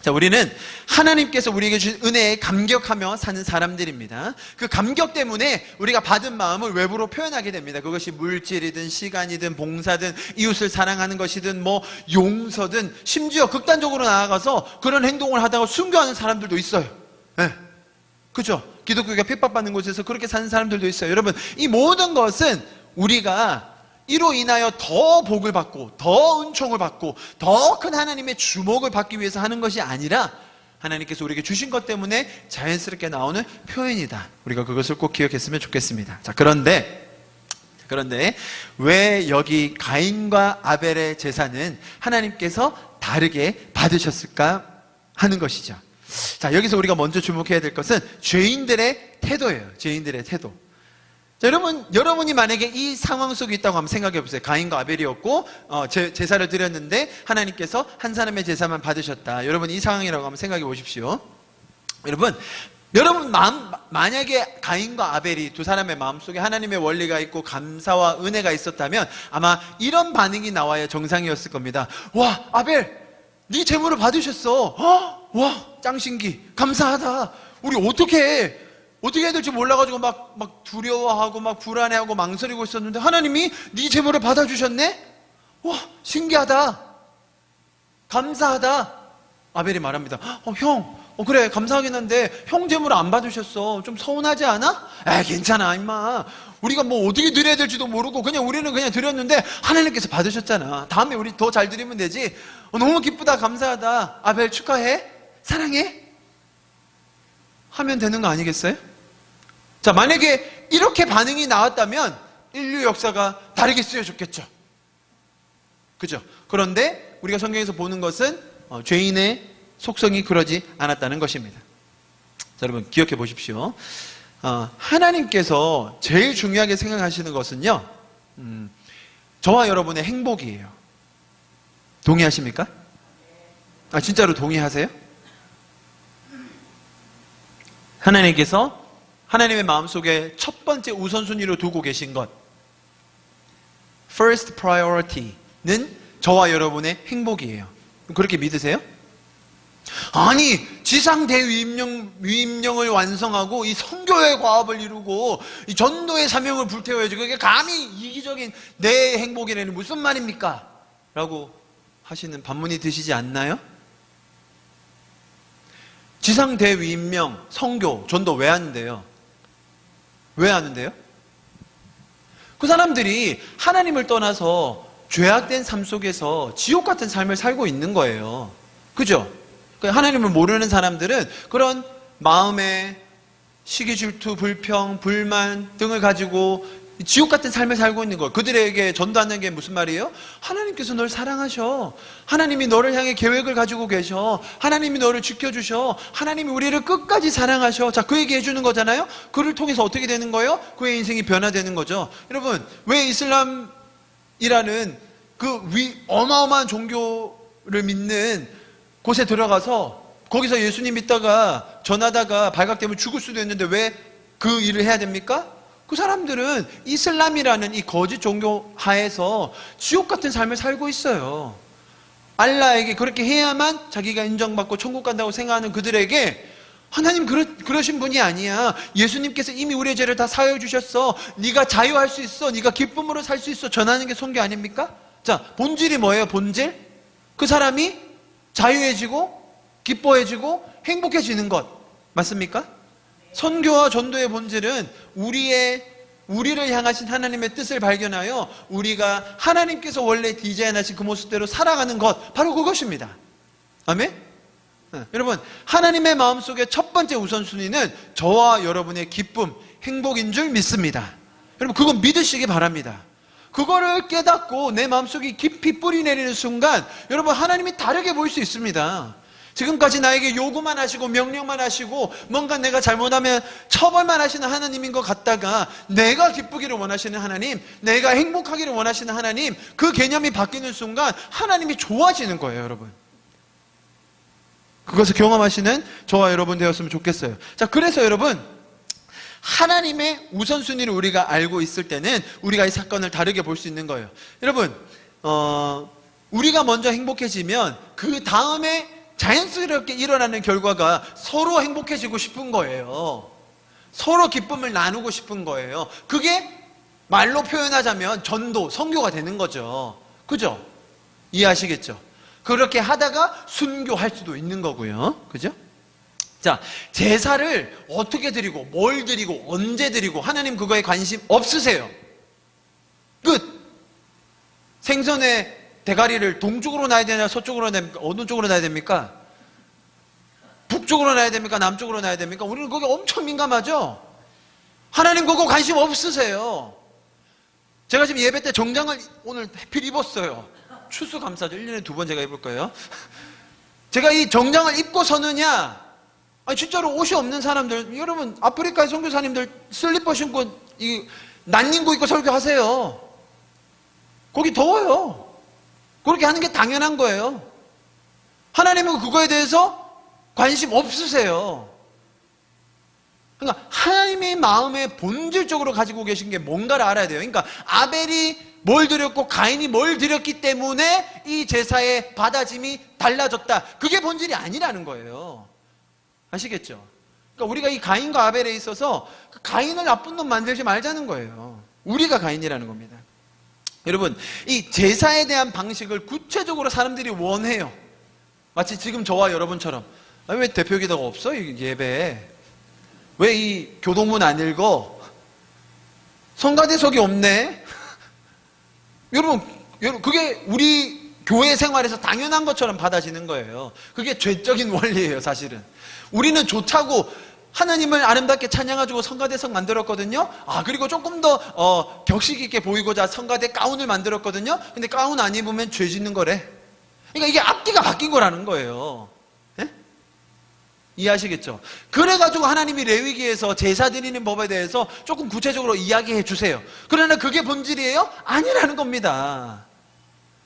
자, 우리는 하나님께서 우리에게 주신 은혜에 감격하며 사는 사람들입니다. 그 감격 때문에 우리가 받은 마음을 외부로 표현하게 됩니다. 그것이 물질이든 시간이든 봉사든 이웃을 사랑하는 것이든 뭐 용서든 심지어 극단적으로 나아가서 그런 행동을 하다가 순교하는 사람들도 있어요. 네. 그죠? 기독교가 핍박받는 곳에서 그렇게 사는 사람들도 있어요. 여러분, 이 모든 것은 우리가 이로 인하여 더 복을 받고 더 은총을 받고 더 큰 하나님의 주목을 받기 위해서 하는 것이 아니라 하나님께서 우리에게 주신 것 때문에 자연스럽게 나오는 표현이다. 우리가 그것을 꼭 기억했으면 좋겠습니다. 자, 그런데 왜 여기 가인과 아벨의 제사는 하나님께서 다르게 받으셨을까 하는 것이죠. 자, 여기서 우리가 먼저 주목해야 될 것은 죄인들의 태도예요. 죄인들의 태도. 자, 여러분이 만약에 이 상황 속에 있다고 한번 생각해 보세요. 가인과 아벨이었고 제사를 드렸는데 하나님께서 한 사람의 제사만 받으셨다. 여러분 이 상황이라고 한번 생각해 보십시오. 여러분 만약에 가인과 아벨이 두 사람의 마음속에 하나님의 원리가 있고 감사와 은혜가 있었다면 아마 이런 반응이 나와야 정상이었을 겁니다. 와, 아벨 네 제물을 받으셨어. 와, 짱신기, 감사하다. 우리 어떻게 해야 될지 몰라가지고 막 두려워하고 막 불안해하고 망설이고 있었는데 하나님이 네 제물을 받아주셨네? 와, 신기하다. 감사하다. 아벨이 말합니다. 형, 그래 감사하긴 한데 형 제물을 안 받으셨어. 좀 서운하지 않아? 괜찮아 임마. 우리가 뭐 어떻게 드려야 될지도 모르고 우리는 그냥 드렸는데 하나님께서 받으셨잖아. 다음에 우리 더 잘 드리면 되지. 너무 기쁘다. 감사하다. 아벨 축하해. 사랑해. 하면 되는 거 아니겠어요? 자, 만약에 이렇게 반응이 나왔다면 인류 역사가 다르게 쓰여졌겠죠. 그죠? 그런데 우리가 성경에서 보는 것은 죄인의 속성이 그러지 않았다는 것입니다. 자, 여러분 기억해 보십시오. 하나님께서 제일 중요하게 생각하시는 것은요, 저와 여러분의 행복이에요. 동의하십니까? 진짜로 동의하세요? 하나님께서 하나님의 마음속에 첫 번째 우선순위로 두고 계신 것, first priority는 저와 여러분의 행복이에요. 그렇게 믿으세요? 아니, 지상 대위임령을 완성하고 이 선교의 과업을 이루고 이 전도의 사명을 불태워야지 그게 감히 이기적인 내 행복이라니 무슨 말입니까? 라고 하시는 반문이 드시지 않나요? 지상대위임명, 성교, 전도 왜 하는데요? 왜 하는데요? 그 사람들이 하나님을 떠나서 죄악된 삶 속에서 지옥 같은 삶을 살고 있는 거예요. 그죠? 하나님을 모르는 사람들은 그런 마음에 시기, 질투, 불평, 불만 등을 가지고 지옥 같은 삶을 살고 있는 거예요. 그들에게 전도하는 게 무슨 말이에요? 하나님께서 널 사랑하셔. 하나님이 너를 향해 계획을 가지고 계셔. 하나님이 너를 지켜주셔. 하나님이 우리를 끝까지 사랑하셔. 자, 그 얘기 해주는 거잖아요. 그를 통해서 어떻게 되는 거예요? 그의 인생이 변화되는 거죠. 여러분, 왜 이슬람이라는 그 어마어마한 종교를 믿는 곳에 들어가서 거기서 예수님 믿다가 전하다가 발각되면 죽을 수도 있는데 왜 그 일을 해야 됩니까? 그 사람들은 이슬람이라는 이 거짓 종교 하에서 지옥 같은 삶을 살고 있어요. 알라에게 그렇게 해야만 자기가 인정받고 천국 간다고 생각하는 그들에게 하나님 그러신 분이 아니야. 예수님께서 이미 우리의 죄를 다 사하여 주셨어. 네가 자유할 수 있어. 네가 기쁨으로 살 수 있어. 전하는 게 선교 아닙니까? 자, 본질이 뭐예요? 본질? 그 사람이 자유해지고 기뻐해지고 행복해지는 것 맞습니까? 선교와 전도의 본질은 우리를 향하신 하나님의 뜻을 발견하여 우리가 하나님께서 원래 디자인하신 그 모습대로 살아가는 것, 바로 그것입니다. 아멘? 여러분, 하나님의 마음속에 첫 번째 우선순위는 저와 여러분의 기쁨, 행복인 줄 믿습니다. 여러분, 그건 믿으시기 바랍니다. 그거를 깨닫고 내 마음속에 깊이 뿌리 내리는 순간 여러분, 하나님이 다르게 보일 수 있습니다. 지금까지 나에게 요구만 하시고 명령만 하시고 뭔가 내가 잘못하면 처벌만 하시는 하나님인 것 같다가 내가 기쁘기를 원하시는 하나님, 내가 행복하기를 원하시는 하나님, 그 개념이 바뀌는 순간 하나님이 좋아지는 거예요, 여러분. 그것을 경험하시는 저와 여러분 되었으면 좋겠어요. 자, 그래서 여러분, 하나님의 우선순위를 우리가 알고 있을 때는 우리가 이 사건을 다르게 볼 수 있는 거예요. 여러분, 우리가 먼저 행복해지면 그 다음에 자연스럽게 일어나는 결과가 서로 행복해지고 싶은 거예요. 서로 기쁨을 나누고 싶은 거예요. 그게 말로 표현하자면 전도, 선교가 되는 거죠. 그죠? 이해하시겠죠? 그렇게 하다가 순교할 수도 있는 거고요. 그죠? 자, 제사를 어떻게 드리고 뭘 드리고 언제 드리고 하나님 그거에 관심 없으세요. 끝. 생선의 대가리를 동쪽으로 놔야 되냐 서쪽으로 놔야 됩니까? 어느 쪽으로 놔야 됩니까? 북쪽으로 놔야 됩니까? 남쪽으로 놔야 됩니까? 우리는 거기 엄청 민감하죠? 하나님 그거 관심 없으세요. 제가 지금 예배 때 정장을 오늘 하필 입었어요. 추수감사절 1년에 2번 제가 입을 거예요. 제가 이 정장을 입고 서느냐, 아니 진짜로 옷이 없는 사람들, 여러분 아프리카의 선교사님들 슬리퍼 신고 난닝구 입고 설교하세요. 거기 더워요. 그렇게 하는 게 당연한 거예요. 하나님은 그거에 대해서 관심 없으세요. 그러니까 하나님의 마음에 본질적으로 가지고 계신 게 뭔가를 알아야 돼요. 그러니까 아벨이 뭘 드렸고 가인이 뭘 드렸기 때문에 이 제사의 받아짐이 달라졌다. 그게 본질이 아니라는 거예요. 아시겠죠? 그러니까 우리가 이 가인과 아벨에 있어서 가인을 나쁜 놈 만들지 말자는 거예요. 우리가 가인이라는 겁니다. 여러분, 이 제사에 대한 방식을 구체적으로 사람들이 원해요. 마치 지금 저와 여러분처럼, 왜 대표기도가 없어? 이 예배에. 왜 이 교동문 안 읽어? 성가대석이 없네? 여러분, 그게 우리 교회 생활에서 당연한 것처럼 받아지는 거예요. 그게 죄적인 원리예요, 사실은. 우리는 좋다고 하나님을 아름답게 찬양해주고 성가대석 만들었거든요. 그리고 조금 더 격식 있게 보이고자 성가대 가운을 만들었거든요. 근데 가운 안 입으면 죄 짓는 거래. 그러니까 이게 앞뒤가 바뀐 거라는 거예요. 예? 이해하시겠죠? 그래가지고 하나님이 레위기에서 제사 드리는 법에 대해서 조금 구체적으로 이야기해 주세요. 그러나 그게 본질이에요? 아니라는 겁니다.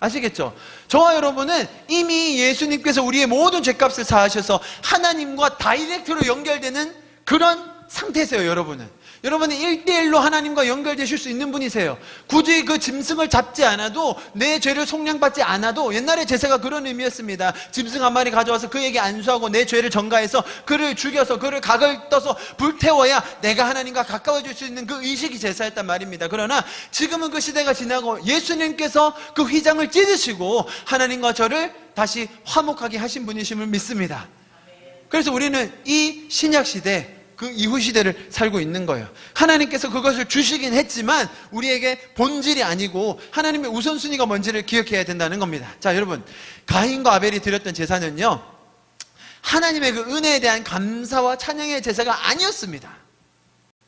아시겠죠? 저와 여러분은 이미 예수님께서 우리의 모든 죄값을 사하셔서 하나님과 다이렉트로 연결되는 그런 상태세요, 여러분은. 여러분은 1대1로 하나님과 연결되실 수 있는 분이세요. 굳이 그 짐승을 잡지 않아도, 내 죄를 속량받지 않아도, 옛날에 제사가 그런 의미였습니다. 짐승 한 마리 가져와서 그에게 안수하고 내 죄를 전가해서 그를 죽여서 그를 각을 떠서 불태워야 내가 하나님과 가까워질 수 있는 그 의식이 제사였단 말입니다. 그러나 지금은 그 시대가 지나고 예수님께서 그 휘장을 찢으시고 하나님과 저를 다시 화목하게 하신 분이심을 믿습니다. 그래서 우리는 이 신약 시대, 그 이후 시대를 살고 있는 거예요. 하나님께서 그것을 주시긴 했지만 우리에게 본질이 아니고 하나님의 우선순위가 뭔지를 기억해야 된다는 겁니다. 자, 여러분, 가인과 아벨이 드렸던 제사는요, 하나님의 그 은혜에 대한 감사와 찬양의 제사가 아니었습니다.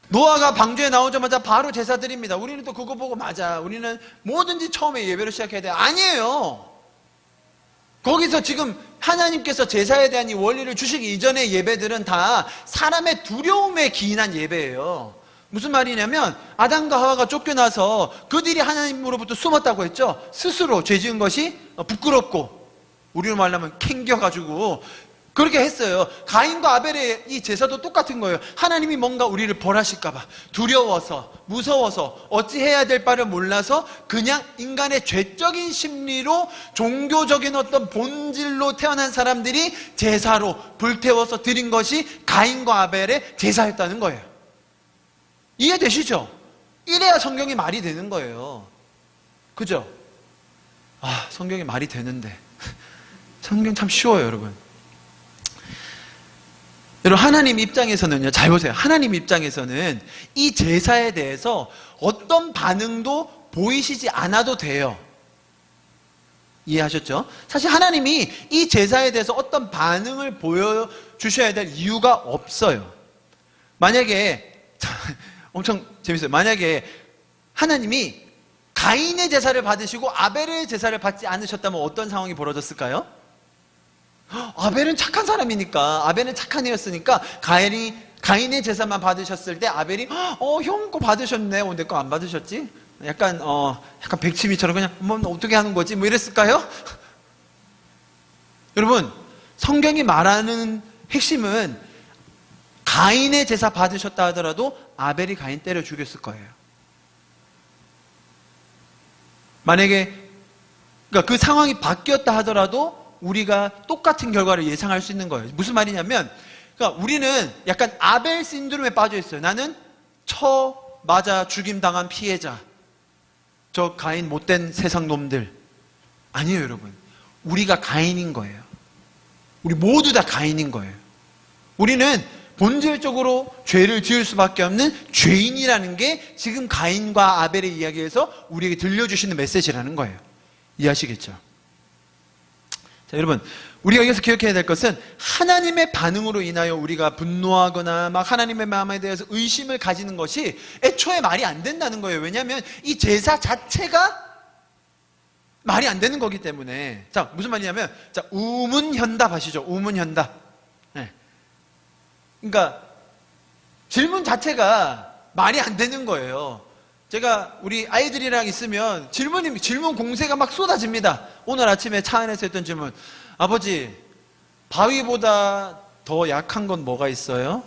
노아가 방주에 나오자마자 바로 제사 드립니다. 우리는 또 그거 보고, 맞아, 우리는 뭐든지 처음에 예배로 시작해야 돼. 아니에요. 거기서 지금 하나님께서 제사에 대한 이 원리를 주시기 이전의 예배들은 다 사람의 두려움에 기인한 예배예요. 무슨 말이냐면, 아담과 하와가 쫓겨나서 그들이 하나님으로부터 숨었다고 했죠. 스스로 죄 지은 것이 부끄럽고, 우리로 말하면 캥겨가지고 그렇게 했어요. 가인과 아벨의 이 제사도 똑같은 거예요. 하나님이 뭔가 우리를 벌하실까봐 두려워서, 무서워서, 어찌해야 될 바를 몰라서 그냥 인간의 죄적인 심리로, 종교적인 어떤 본질로 태어난 사람들이 제사로 불태워서 드린 것이 가인과 아벨의 제사였다는 거예요. 이해되시죠? 이래야 성경이 말이 되는 거예요. 그죠? 아, 성경이 말이 되는데 성경 참 쉬워요, 여러분. 여러분, 하나님 입장에서는요, 잘 보세요. 하나님 입장에서는 이 제사에 대해서 어떤 반응도 보이시지 않아도 돼요. 이해하셨죠? 사실 하나님이 이 제사에 대해서 어떤 반응을 보여주셔야 될 이유가 없어요. 만약에, 엄청 재밌어요. 만약에 하나님이 가인의 제사를 받으시고 아벨의 제사를 받지 않으셨다면 어떤 상황이 벌어졌을까요? 아벨은 착한 사람이니까, 아벨은 착한 애였으니까 가인의 제사만 받으셨을 때 아벨이 형 거 받으셨네, 내 거 안 받으셨지? 약간 백치미처럼 그냥 뭐 어떻게 하는 거지? 뭐 이랬을까요? 여러분, 성경이 말하는 핵심은 가인의 제사 받으셨다 하더라도 아벨이 가인 때려 죽였을 거예요. 만약에 그러니까 그 상황이 바뀌었다 하더라도 우리가 똑같은 결과를 예상할 수 있는 거예요. 무슨 말이냐면, 그러니까 우리는 약간 아벨 신드롬에 빠져 있어요. 나는 맞아 죽임 당한 피해자, 저 가인 못된 세상 놈들. 아니에요, 여러분. 우리가 가인인 거예요. 우리 모두 다 가인인 거예요. 우리는 본질적으로 죄를 지을 수밖에 없는 죄인이라는 게 지금 가인과 아벨의 이야기에서 우리에게 들려주시는 메시지라는 거예요. 이해하시겠죠? 자, 여러분, 우리가 여기서 기억해야 될 것은 하나님의 반응으로 인하여 우리가 분노하거나 막 하나님의 마음에 대해서 의심을 가지는 것이 애초에 말이 안 된다는 거예요. 왜냐하면 이 제사 자체가 말이 안 되는 거기 때문에. 자, 무슨 말이냐면, 자, 우문현답 아시죠? 우문현답. 네. 그러니까 질문 자체가 말이 안 되는 거예요. 제가 우리 아이들이랑 있으면 질문 공세가 막 쏟아집니다. 오늘 아침에 차 안에서 했던 질문, 아버지, 바위보다 더 약한 건 뭐가 있어요?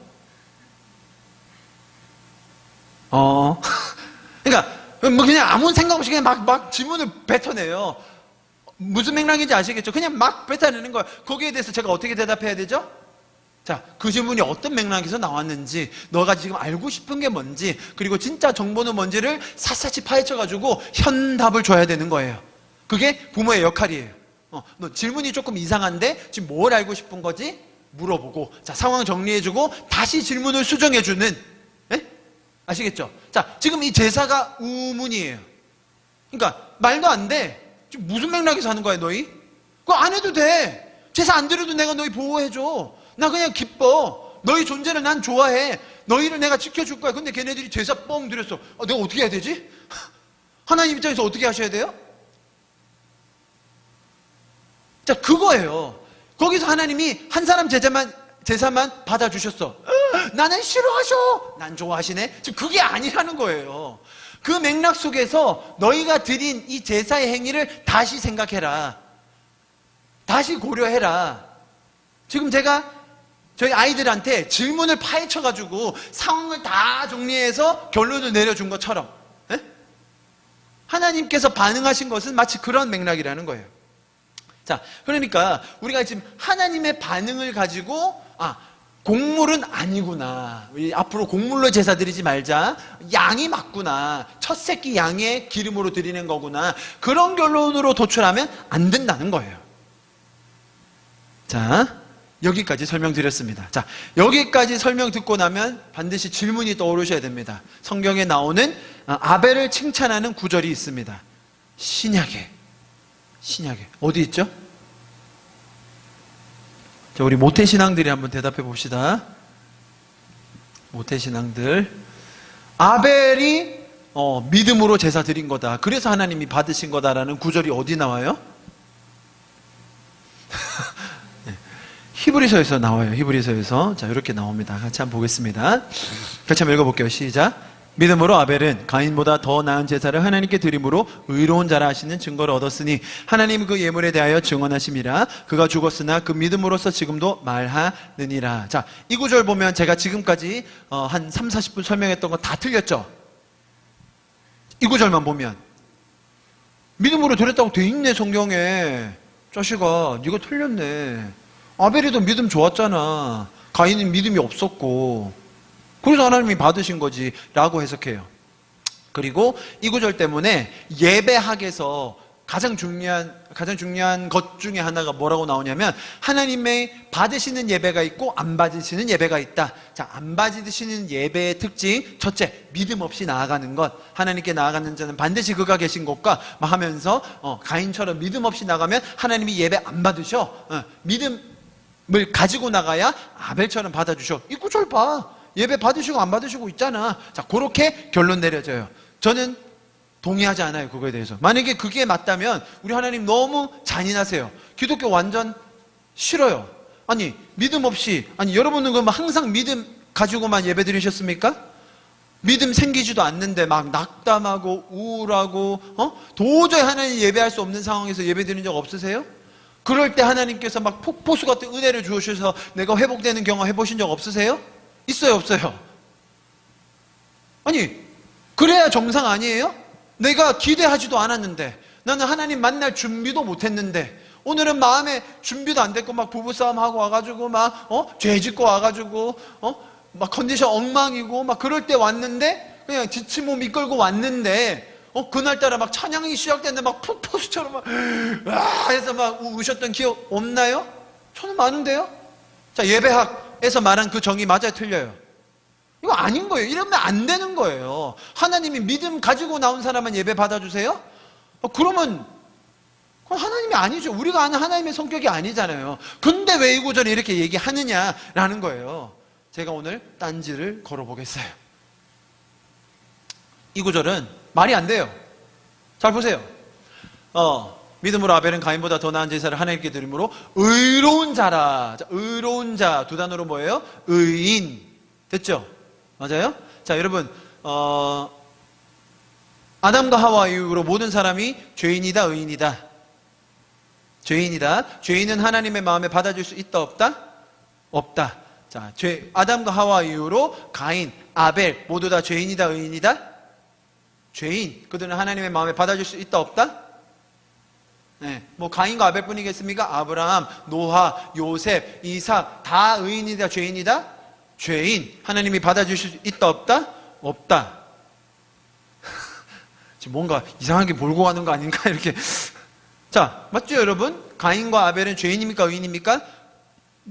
그러니까 뭐 그냥 아무 생각 없이 그냥 막 질문을 뱉어내요. 무슨 맥락인지 아시겠죠? 그냥 막 뱉어내는 거예요. 거기에 대해서 제가 어떻게 대답해야 되죠? 자, 그 질문이 어떤 맥락에서 나왔는지, 너가 지금 알고 싶은 게 뭔지, 그리고 진짜 정보는 뭔지를 샅샅이 파헤쳐가지고 현답을 줘야 되는 거예요. 그게 부모의 역할이에요. 너 질문이 조금 이상한데 지금 뭘 알고 싶은 거지? 물어보고, 자, 상황 정리해주고 다시 질문을 수정해주는. 에? 아시겠죠? 자, 지금 이 제사가 우문이에요. 그러니까 말도 안 돼. 지금 무슨 맥락에서 하는 거야, 너희? 그거 안 해도 돼. 제사 안 드려도 내가 너희 보호해줘. 나 그냥 기뻐. 너희 존재를 난 좋아해. 너희를 내가 지켜줄 거야. 근데 걔네들이 제사 뻥 드렸어. 내가 어떻게 해야 되지? 하나님 입장에서 어떻게 하셔야 돼요? 자, 그거예요. 거기서 하나님이 한 사람 제사만 받아주셨어. 나는 싫어하셔. 난 좋아하시네. 지금 그게 아니라는 거예요. 그 맥락 속에서 너희가 드린 이 제사의 행위를 다시 생각해라. 다시 고려해라. 지금 제가 저희 아이들한테 질문을 파헤쳐가지고 상황을 다 정리해서 결론을 내려준 것처럼, 예? 하나님께서 반응하신 것은 마치 그런 맥락이라는 거예요. 자, 그러니까 우리가 지금 하나님의 반응을 가지고 곡물은 아니구나, 우리 앞으로 곡물로 제사 드리지 말자, 양이 맞구나, 첫 새끼 양의 기름으로 드리는 거구나, 그런 결론으로 도출하면 안 된다는 거예요. 자, 여기까지 설명드렸습니다. 자, 여기까지 설명 듣고 나면 반드시 질문이 떠오르셔야 됩니다. 성경에 나오는 아벨을 칭찬하는 구절이 있습니다. 신약에 어디 있죠? 자, 우리 모태신앙들이 한번 대답해 봅시다. 모태신앙들. 아벨이 믿음으로 제사 드린 거다, 그래서 하나님이 받으신 거다라는 구절이 어디 나와요? 네. 히브리서에서 나와요. 히브리서에서. 자, 이렇게 나옵니다. 같이 한번 보겠습니다. 같이 한번 읽어볼게요. 시작. 믿음으로 아벨은 가인보다 더 나은 제사를 하나님께 드림으로 의로운 자라 하시는 증거를 얻었으니 하나님 그 예물에 대하여 증언하심이라. 그가 죽었으나 그 믿음으로써 지금도 말하느니라. 자, 이 구절 보면 제가 지금까지 한 30-40분 설명했던 거 다 틀렸죠? 이 구절만 보면 믿음으로 드렸다고 돼 있네, 성경에. 자식아, 네가 틀렸네. 아벨이도 믿음 좋았잖아. 가인은 믿음이 없었고, 그래서 하나님이 받으신 거지 라고 해석해요. 그리고 이 구절 때문에 예배학에서 가장 중요한 것 중에 하나가 뭐라고 나오냐면, 하나님의 받으시는 예배가 있고 안 받으시는 예배가 있다. 자, 안 받으시는 예배의 특징, 첫째, 믿음 없이 나아가는 것. 하나님께 나아가는 자는 반드시 그가 계신 것과 하면서 가인처럼 믿음 없이 나가면 하나님이 예배 안 받으셔. 믿음을 가지고 나가야 아벨처럼 받아주셔. 이 구절 봐. 예배 받으시고 안 받으시고 있잖아. 자, 그렇게 결론 내려져요. 저는 동의하지 않아요, 그거에 대해서. 만약에 그게 맞다면 우리 하나님 너무 잔인하세요. 기독교 완전 싫어요. 아니, 믿음 없이, 여러분은 그럼 항상 믿음 가지고만 예배 드리셨습니까? 믿음 생기지도 않는데 막 낙담하고 우울하고 도저히 하나님 예배할 수 없는 상황에서 예배 드린 적 없으세요? 그럴 때 하나님께서 막 폭포수 같은 은혜를 주셔서 내가 회복되는 경험 해보신 적 없으세요? 있어요, 없어요? 아니, 그래야 정상 아니에요? 내가 기대하지도 않았는데, 나는 하나님 만날 준비도 못했는데, 오늘은 마음에 준비도 안 됐고 막 부부싸움 하고 와가지고 막 죄 짓고 와가지고 막 컨디션 엉망이고 막 그럴 때 왔는데, 그냥 지친 몸 이끌고 왔는데, 그날따라 막 찬양이 시작됐는데 막 폭포수처럼 막 해서 막 우셨던 기억 없나요? 저는 많은데요. 자, 예배학에서 말한 그 정의 맞아요, 틀려요? 이거 아닌 거예요. 이러면 안 되는 거예요. 하나님이 믿음 가지고 나온 사람만 예배 받아주세요? 그러면 그건 하나님이 아니죠. 우리가 아는 하나님의 성격이 아니잖아요. 근데 왜 이 구절에 이렇게 얘기하느냐라는 거예요. 제가 오늘 딴지를 걸어보겠어요. 이 구절은 말이 안 돼요. 잘 보세요. 믿음으로 아벨은 가인보다 더 나은 제사를 하나님께 드림으로 의로운 자라. 자, 의로운 자 두 단어로 뭐예요? 의인. 됐죠? 맞아요? 자, 여러분, 아담과 하와 이후로 모든 사람이 죄인이다, 의인이다? 죄인이다. 죄인은 하나님의 마음에 받아줄 수 있다, 없다? 없다. 자, 아담과 하와 이후로 가인, 아벨 모두 다 죄인이다, 의인이다? 죄인. 그들은 하나님의 마음에 받아줄 수 있다, 없다? 네, 뭐 가인과 아벨뿐이겠습니까? 아브라함, 노아, 요셉, 이삭 다 의인이다, 죄인이다? 죄인. 하나님이 받아주실 수 있다, 없다? 없다. 지금 뭔가 이상하게 몰고 가는 거 아닌가 이렇게. 자, 맞죠 여러분? 가인과 아벨은 죄인입니까, 의인입니까?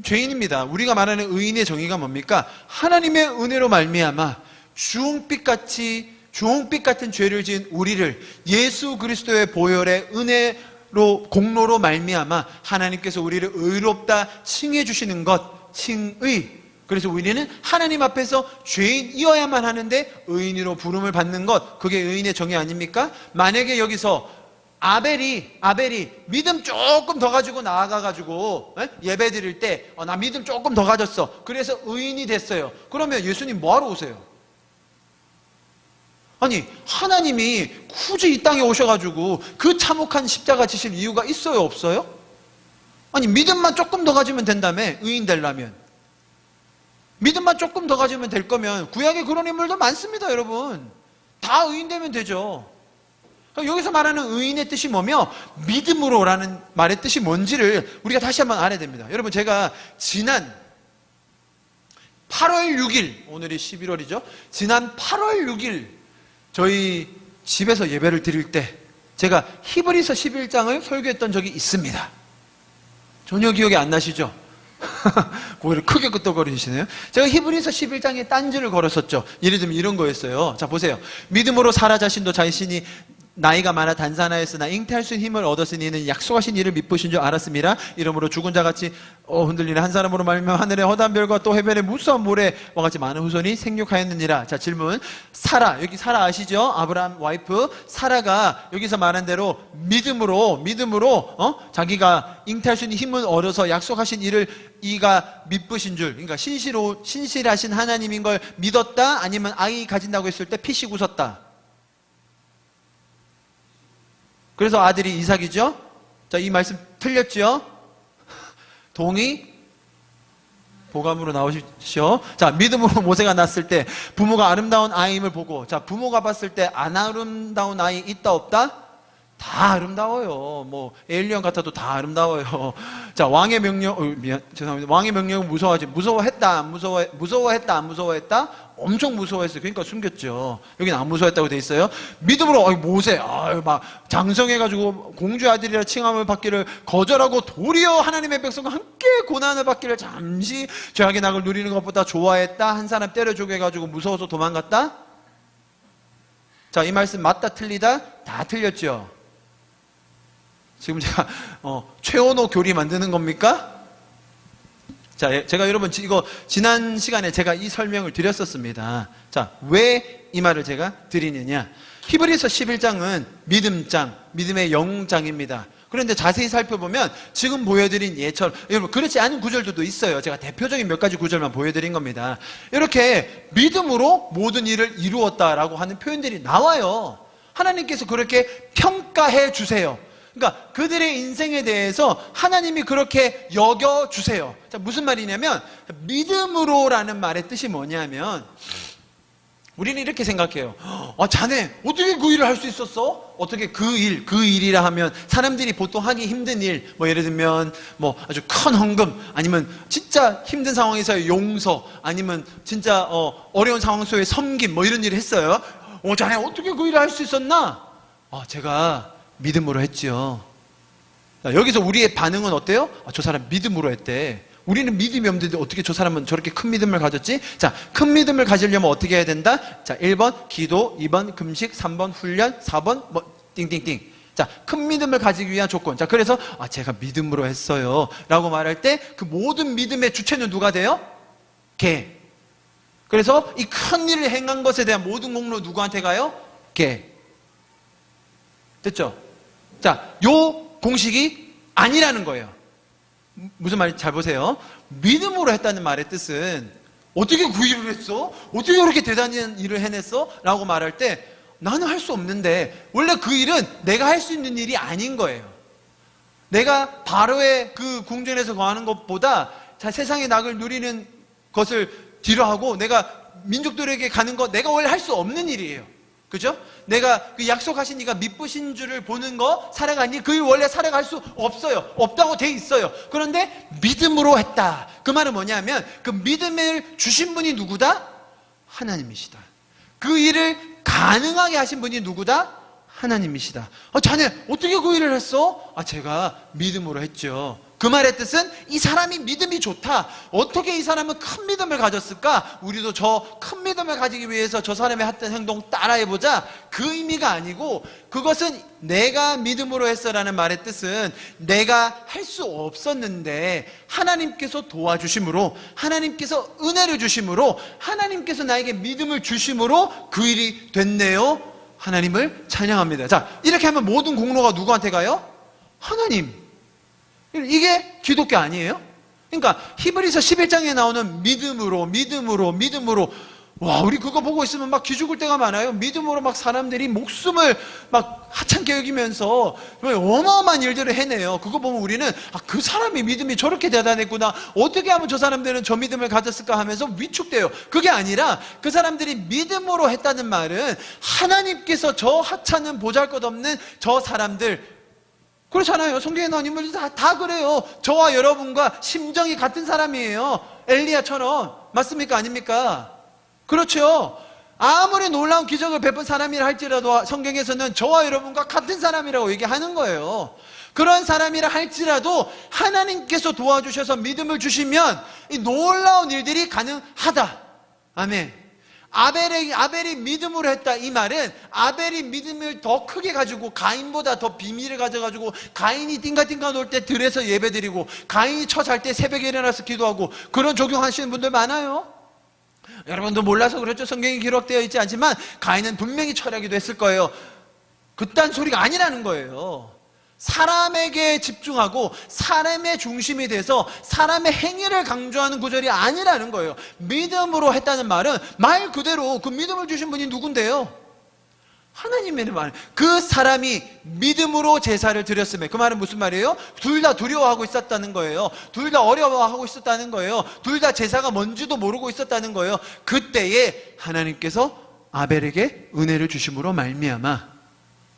죄인입니다. 우리가 말하는 의인의 정의가 뭡니까? 하나님의 은혜로 말미암아 주홍빛 같은 죄를 지은 우리를 예수 그리스도의 보혈의 은혜로 공로로 말미암아 하나님께서 우리를 의롭다 칭해 주시는 것, 칭의. 그래서 우리는 하나님 앞에서 죄인이어야만 하는데 의인으로 부름을 받는 것, 그게 의인의 정의 아닙니까? 만약에 여기서 아벨이 믿음 조금 더 가지고 나아가가지고 예배 드릴 때 나 믿음 조금 더 가졌어, 그래서 의인이 됐어요. 그러면 예수님 뭐하러 오세요? 아니, 하나님이 굳이 이 땅에 오셔가지고 그 참혹한 십자가 지실 이유가 있어요, 없어요? 아니, 믿음만 조금 더 가지면 된다며, 의인 되려면. 믿음만 조금 더 가지면 될 거면 구약에 그런 인물도 많습니다, 여러분. 다 의인 되면 되죠. 여기서 말하는 의인의 뜻이 뭐며 믿음으로라는 말의 뜻이 뭔지를 우리가 다시 한번 알아야 됩니다. 여러분, 제가 지난 8월 6일, 오늘이 11월이죠. 지난 8월 6일 저희 집에서 예배를 드릴 때 제가 히브리서 11장을 설교했던 적이 있습니다. 전혀 기억이 안 나시죠? 고개를 크게 끄덕거리시네요. 제가 히브리서 11장에 딴지를 걸었었죠. 예를 들면 이런 거였어요. 자, 보세요. 믿음으로 사라 자신도 자신이 나이가 많아 단산하였으나 잉태할 수 있는 힘을 얻었으니 이는 약속하신 이를 믿으신 줄 알았음이라. 이러므로 죽은 자같이 흔들리는 한 사람으로 말미암아 하늘의 허다한 별과 또 해변의 무수한 모래와 같이 많은 후손이 생육하였느니라. 자, 질문. 사라, 여기 사라 아시죠? 아브라함 와이프 사라가 여기서 말한 대로 믿음으로 자기가 잉태할 수 있는 힘을 얻어서 약속하신 이를 이가 믿으신 줄, 그러니까 신실하신 하나님인 걸 믿었다, 아니면 아이 가진다고 했을 때 피식 웃었다. 그래서 아들이 이삭이죠. 자, 이 말씀 틀렸죠? 동의? 보감으로 나오십시오. 자, 믿음으로 모세가 낳았을 때 부모가 아름다운 아이임을 보고, 자, 부모가 봤을 때 안 아름다운 아이 있다 없다? 다 아름다워요. 뭐 에일리언 같아도 다 아름다워요. 자, 왕의 명령, 죄송합니다. 왕의 명령은 무서워하지. 무서워했다, 안 무서워했다, 안 무서워했다? 엄청 무서워했어요. 그러니까 숨겼죠. 여기는 안 무서워했다고 돼 있어요. 믿음으로 모세, 막 장성해가지고 공주의 아들이라 칭함을 받기를 거절하고 도리어 하나님의 백성과 함께 고난을 받기를 잠시 죄악의 낙을 누리는 것보다 좋아했다. 한 사람 때려 죽여 가지고 무서워서 도망갔다. 자, 이 말씀 맞다 틀리다? 다 틀렸죠. 지금 제가 최원호 교리 만드는 겁니까? 자, 제가 여러분 이거 지난 시간에 제가 이 설명을 드렸었습니다. 자, 왜 이 말을 제가 드리느냐? 히브리서 11장은 믿음장, 믿음의 영장입니다. 그런데 자세히 살펴보면 지금 보여드린 예처럼, 여러분 그렇지 않은 구절들도 있어요. 제가 대표적인 몇 가지 구절만 보여드린 겁니다. 이렇게 믿음으로 모든 일을 이루었다라고 하는 표현들이 나와요. 하나님께서 그렇게 평가해 주세요. 그러니까 그들의 인생에 대해서 하나님이 그렇게 여겨주세요. 자, 무슨 말이냐면 믿음으로라는 말의 뜻이 뭐냐면 우리는 이렇게 생각해요. 자네 어떻게 그 일을 할 수 있었어? 어떻게 그 일이라 하면 사람들이 보통 하기 힘든 일, 뭐 예를 들면 뭐 아주 큰 헌금, 아니면 진짜 힘든 상황에서의 용서, 아니면 진짜 어려운 상황 속에 섬김, 뭐 이런 일을 했어요. 자네 어떻게 그 일을 할 수 있었나? 제가 믿음으로 했지요. 여기서 우리의 반응은 어때요? 저 사람 믿음으로 했대. 우리는 믿음이 없는데 어떻게 저 사람은 저렇게 큰 믿음을 가졌지? 자, 큰 믿음을 가지려면 어떻게 해야 된다? 자, 1번 기도, 2번 금식, 3번 훈련, 4번 뭐 띵띵띵. 자, 큰 믿음을 가지기 위한 조건. 자, 그래서 제가 믿음으로 했어요 라고 말할 때 그 모든 믿음의 주체는 누가 돼요? 개. 그래서 이 큰 일을 행한 것에 대한 모든 공로 누구한테 가요? 개. 됐죠? 자, 요 공식이 아니라는 거예요. 무슨 말인지 잘 보세요. 믿음으로 했다는 말의 뜻은 어떻게 그 일을 했어? 어떻게 그렇게 대단한 일을 해냈어? 라고 말할 때 나는 할 수 없는데, 원래 그 일은 내가 할 수 있는 일이 아닌 거예요. 내가 바로의 그 궁전에서 거하는 것보다 세상의 낙을 누리는 것을 뒤로 하고 내가 민족들에게 가는 거 내가 원래 할 수 없는 일이에요. 그죠? 내가 그 약속하신 이가 믿으신 줄을 보는 거 살아가니 그 일 원래 살아갈 수 없어요. 없다고 돼 있어요. 그런데 믿음으로 했다. 그 말은 뭐냐면 그 믿음을 주신 분이 누구다? 하나님이시다. 그 일을 가능하게 하신 분이 누구다? 하나님이시다. 자네 어떻게 그 일을 했어? 제가 믿음으로 했죠. 그 말의 뜻은 이 사람이 믿음이 좋다. 어떻게 이 사람은 큰 믿음을 가졌을까? 우리도 저 큰 믿음을 가지기 위해서 저 사람의 했던 행동 따라해보자. 그 의미가 아니고, 그것은 내가 믿음으로 했어라는 말의 뜻은 내가 할 수 없었는데 하나님께서 도와주심으로, 하나님께서 은혜를 주심으로, 하나님께서 나에게 믿음을 주심으로 그 일이 됐네요. 하나님을 찬양합니다. 자, 이렇게 하면 모든 공로가 누구한테 가요? 하나님. 이게 기독교 아니에요? 그러니까 히브리서 11장에 나오는 믿음으로 와, 우리 그거 보고 있으면 막 기죽을 때가 많아요. 믿음으로 막 사람들이 목숨을 막 하찮게 여기면서 어마어마한 일들을 해내요. 그거 보면 우리는 그 사람이 믿음이 저렇게 대단했구나, 어떻게 하면 저 사람들은 저 믿음을 가졌을까 하면서 위축돼요. 그게 아니라 그 사람들이 믿음으로 했다는 말은 하나님께서 저 하찮은 보잘것없는 저 사람들, 그렇잖아요. 성경에 나온 인물들 다 그래요. 저와 여러분과 심정이 같은 사람이에요. 엘리야처럼. 맞습니까? 아닙니까? 그렇죠. 아무리 놀라운 기적을 베푼 사람이라 할지라도 성경에서는 저와 여러분과 같은 사람이라고 얘기하는 거예요. 그런 사람이라 할지라도 하나님께서 도와주셔서 믿음을 주시면 이 놀라운 일들이 가능하다. 아멘. 아벨이 믿음으로 했다, 이 말은 아벨이 믿음을 더 크게 가지고 가인보다 더 비밀을 가져가지고, 가인이 띵가띵가 놀 때 들에서 예배드리고, 가인이 처 잘 때 새벽에 일어나서 기도하고, 그런 적용하시는 분들 많아요. 여러분도 몰라서 그렇죠. 성경이 기록되어 있지 않지만 가인은 분명히 철야기도 했을 거예요. 그딴 소리가 아니라는 거예요. 사람에게 집중하고 사람의 중심이 돼서 사람의 행위를 강조하는 구절이 아니라는 거예요. 믿음으로 했다는 말은 말 그대로 그 믿음을 주신 분이 누군데요? 하나님의 말. 그 사람이 믿음으로 제사를 드렸음에, 그 말은 무슨 말이에요? 둘 다 두려워하고 있었다는 거예요. 둘 다 어려워하고 있었다는 거예요. 둘 다 제사가 뭔지도 모르고 있었다는 거예요. 그때에 하나님께서 아벨에게 은혜를 주심으로 말미암아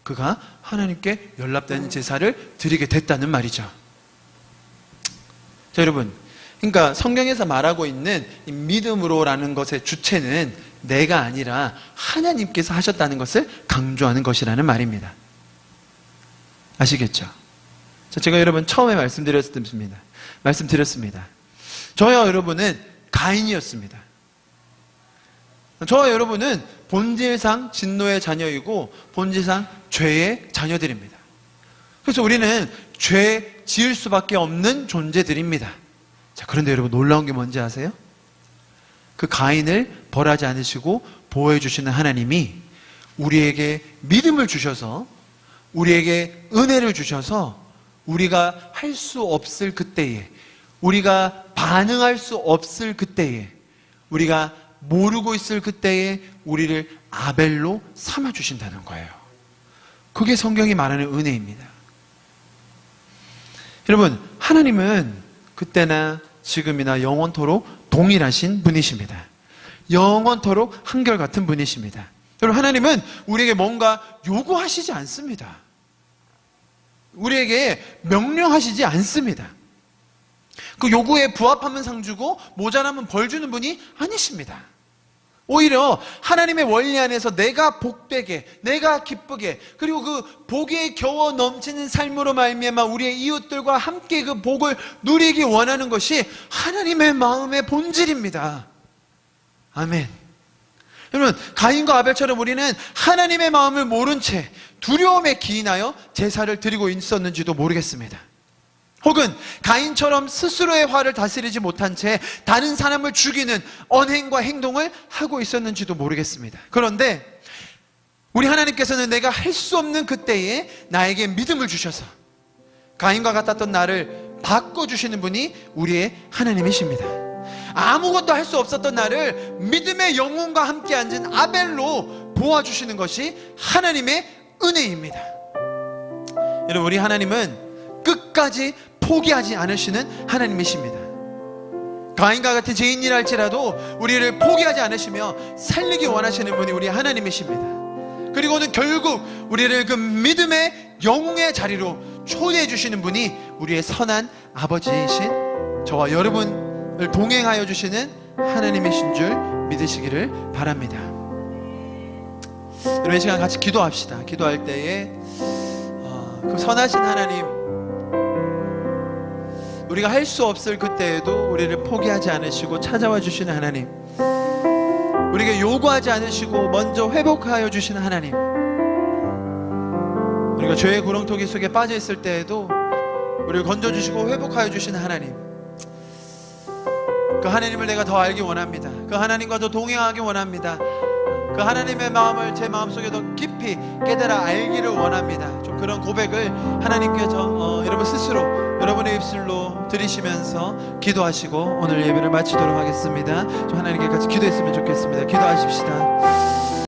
그가 하나님께 연락되는 제사를 드리게 됐다는 말이죠. 자, 여러분, 그러니까 성경에서 말하고 있는 이 믿음으로라는 것의 주체는 내가 아니라 하나님께서 하셨다는 것을 강조하는 것이라는 말입니다. 아시겠죠? 자, 제가 여러분 처음에 말씀드렸습니다. 저와 여러분은 가인이었습니다. 저와 여러분은 본질상 진노의 자녀이고 본질상 죄의 자녀들입니다. 그래서 우리는 죄 지을 수밖에 없는 존재들입니다. 자, 그런데 여러분 놀라운 게 뭔지 아세요? 그 가인을 벌하지 않으시고 보호해 주시는 하나님이 우리에게 믿음을 주셔서, 우리에게 은혜를 주셔서 우리가 할 수 없을 그때에, 우리가 반응할 수 없을 그때에, 우리가 모르고 있을 그때에 우리를 아벨로 삼아주신다는 거예요. 그게 성경이 말하는 은혜입니다. 여러분, 하나님은 그때나 지금이나 영원토록 동일하신 분이십니다. 영원토록 한결같은 분이십니다. 여러분, 하나님은 우리에게 뭔가 요구하시지 않습니다. 우리에게 명령하시지 않습니다. 그 요구에 부합하면 상 주고 모자라면 벌 주는 분이 아니십니다. 오히려 하나님의 원리 안에서 내가 복되게, 내가 기쁘게, 그리고 그 복에 겨워 넘치는 삶으로 말미암아 우리의 이웃들과 함께 그 복을 누리기 원하는 것이 하나님의 마음의 본질입니다. 아멘. 여러분, 가인과 아벨처럼 우리는 하나님의 마음을 모른 채 두려움에 기인하여 제사를 드리고 있었는지도 모르겠습니다. 혹은 가인처럼 스스로의 화를 다스리지 못한 채 다른 사람을 죽이는 언행과 행동을 하고 있었는지도 모르겠습니다. 그런데 우리 하나님께서는 내가 할 수 없는 그때에 나에게 믿음을 주셔서 가인과 같았던 나를 바꿔주시는 분이 우리의 하나님이십니다. 아무것도 할 수 없었던 나를 믿음의 영혼과 함께 앉은 아벨로 보아주시는 것이 하나님의 은혜입니다. 여러분, 우리 하나님은 끝까지 포기하지 않으시는 하나님이십니다. 가인과 같은 죄인이라 할지라도 우리를 포기하지 않으시며 살리기 원하시는 분이 우리 하나님이십니다. 그리고는 결국 우리를 그 믿음의 영웅의 자리로 초대해 주시는 분이 우리의 선한 아버지이신 저와 여러분을 동행하여 주시는 하나님이신 줄 믿으시기를 바랍니다. 여러분, 이 시간 같이 기도합시다. 기도할 때에 그 선하신 하나님, 우리가 할 수 없을 그때에도 우리를 포기하지 않으시고 찾아와 주시는 하나님, 우리에게 요구하지 않으시고 먼저 회복하여 주시는 하나님, 우리가 죄의 구렁텅이 속에 빠져 있을 때에도 우리를 건져주시고 회복하여 주시는 하나님, 그 하나님을 내가 더 알기 원합니다. 그 하나님과 더 동행하기 원합니다. 그 하나님의 마음을 제 마음속에 더 깊이 깨달아 알기를 원합니다. 좀 그런 고백을 하나님께 여러분 스스로 여러분의 입술로 들이쉬면서 기도하시고 오늘 예배를 마치도록 하겠습니다. 좀 하나님께 같이 기도했으면 좋겠습니다. 기도하십시다.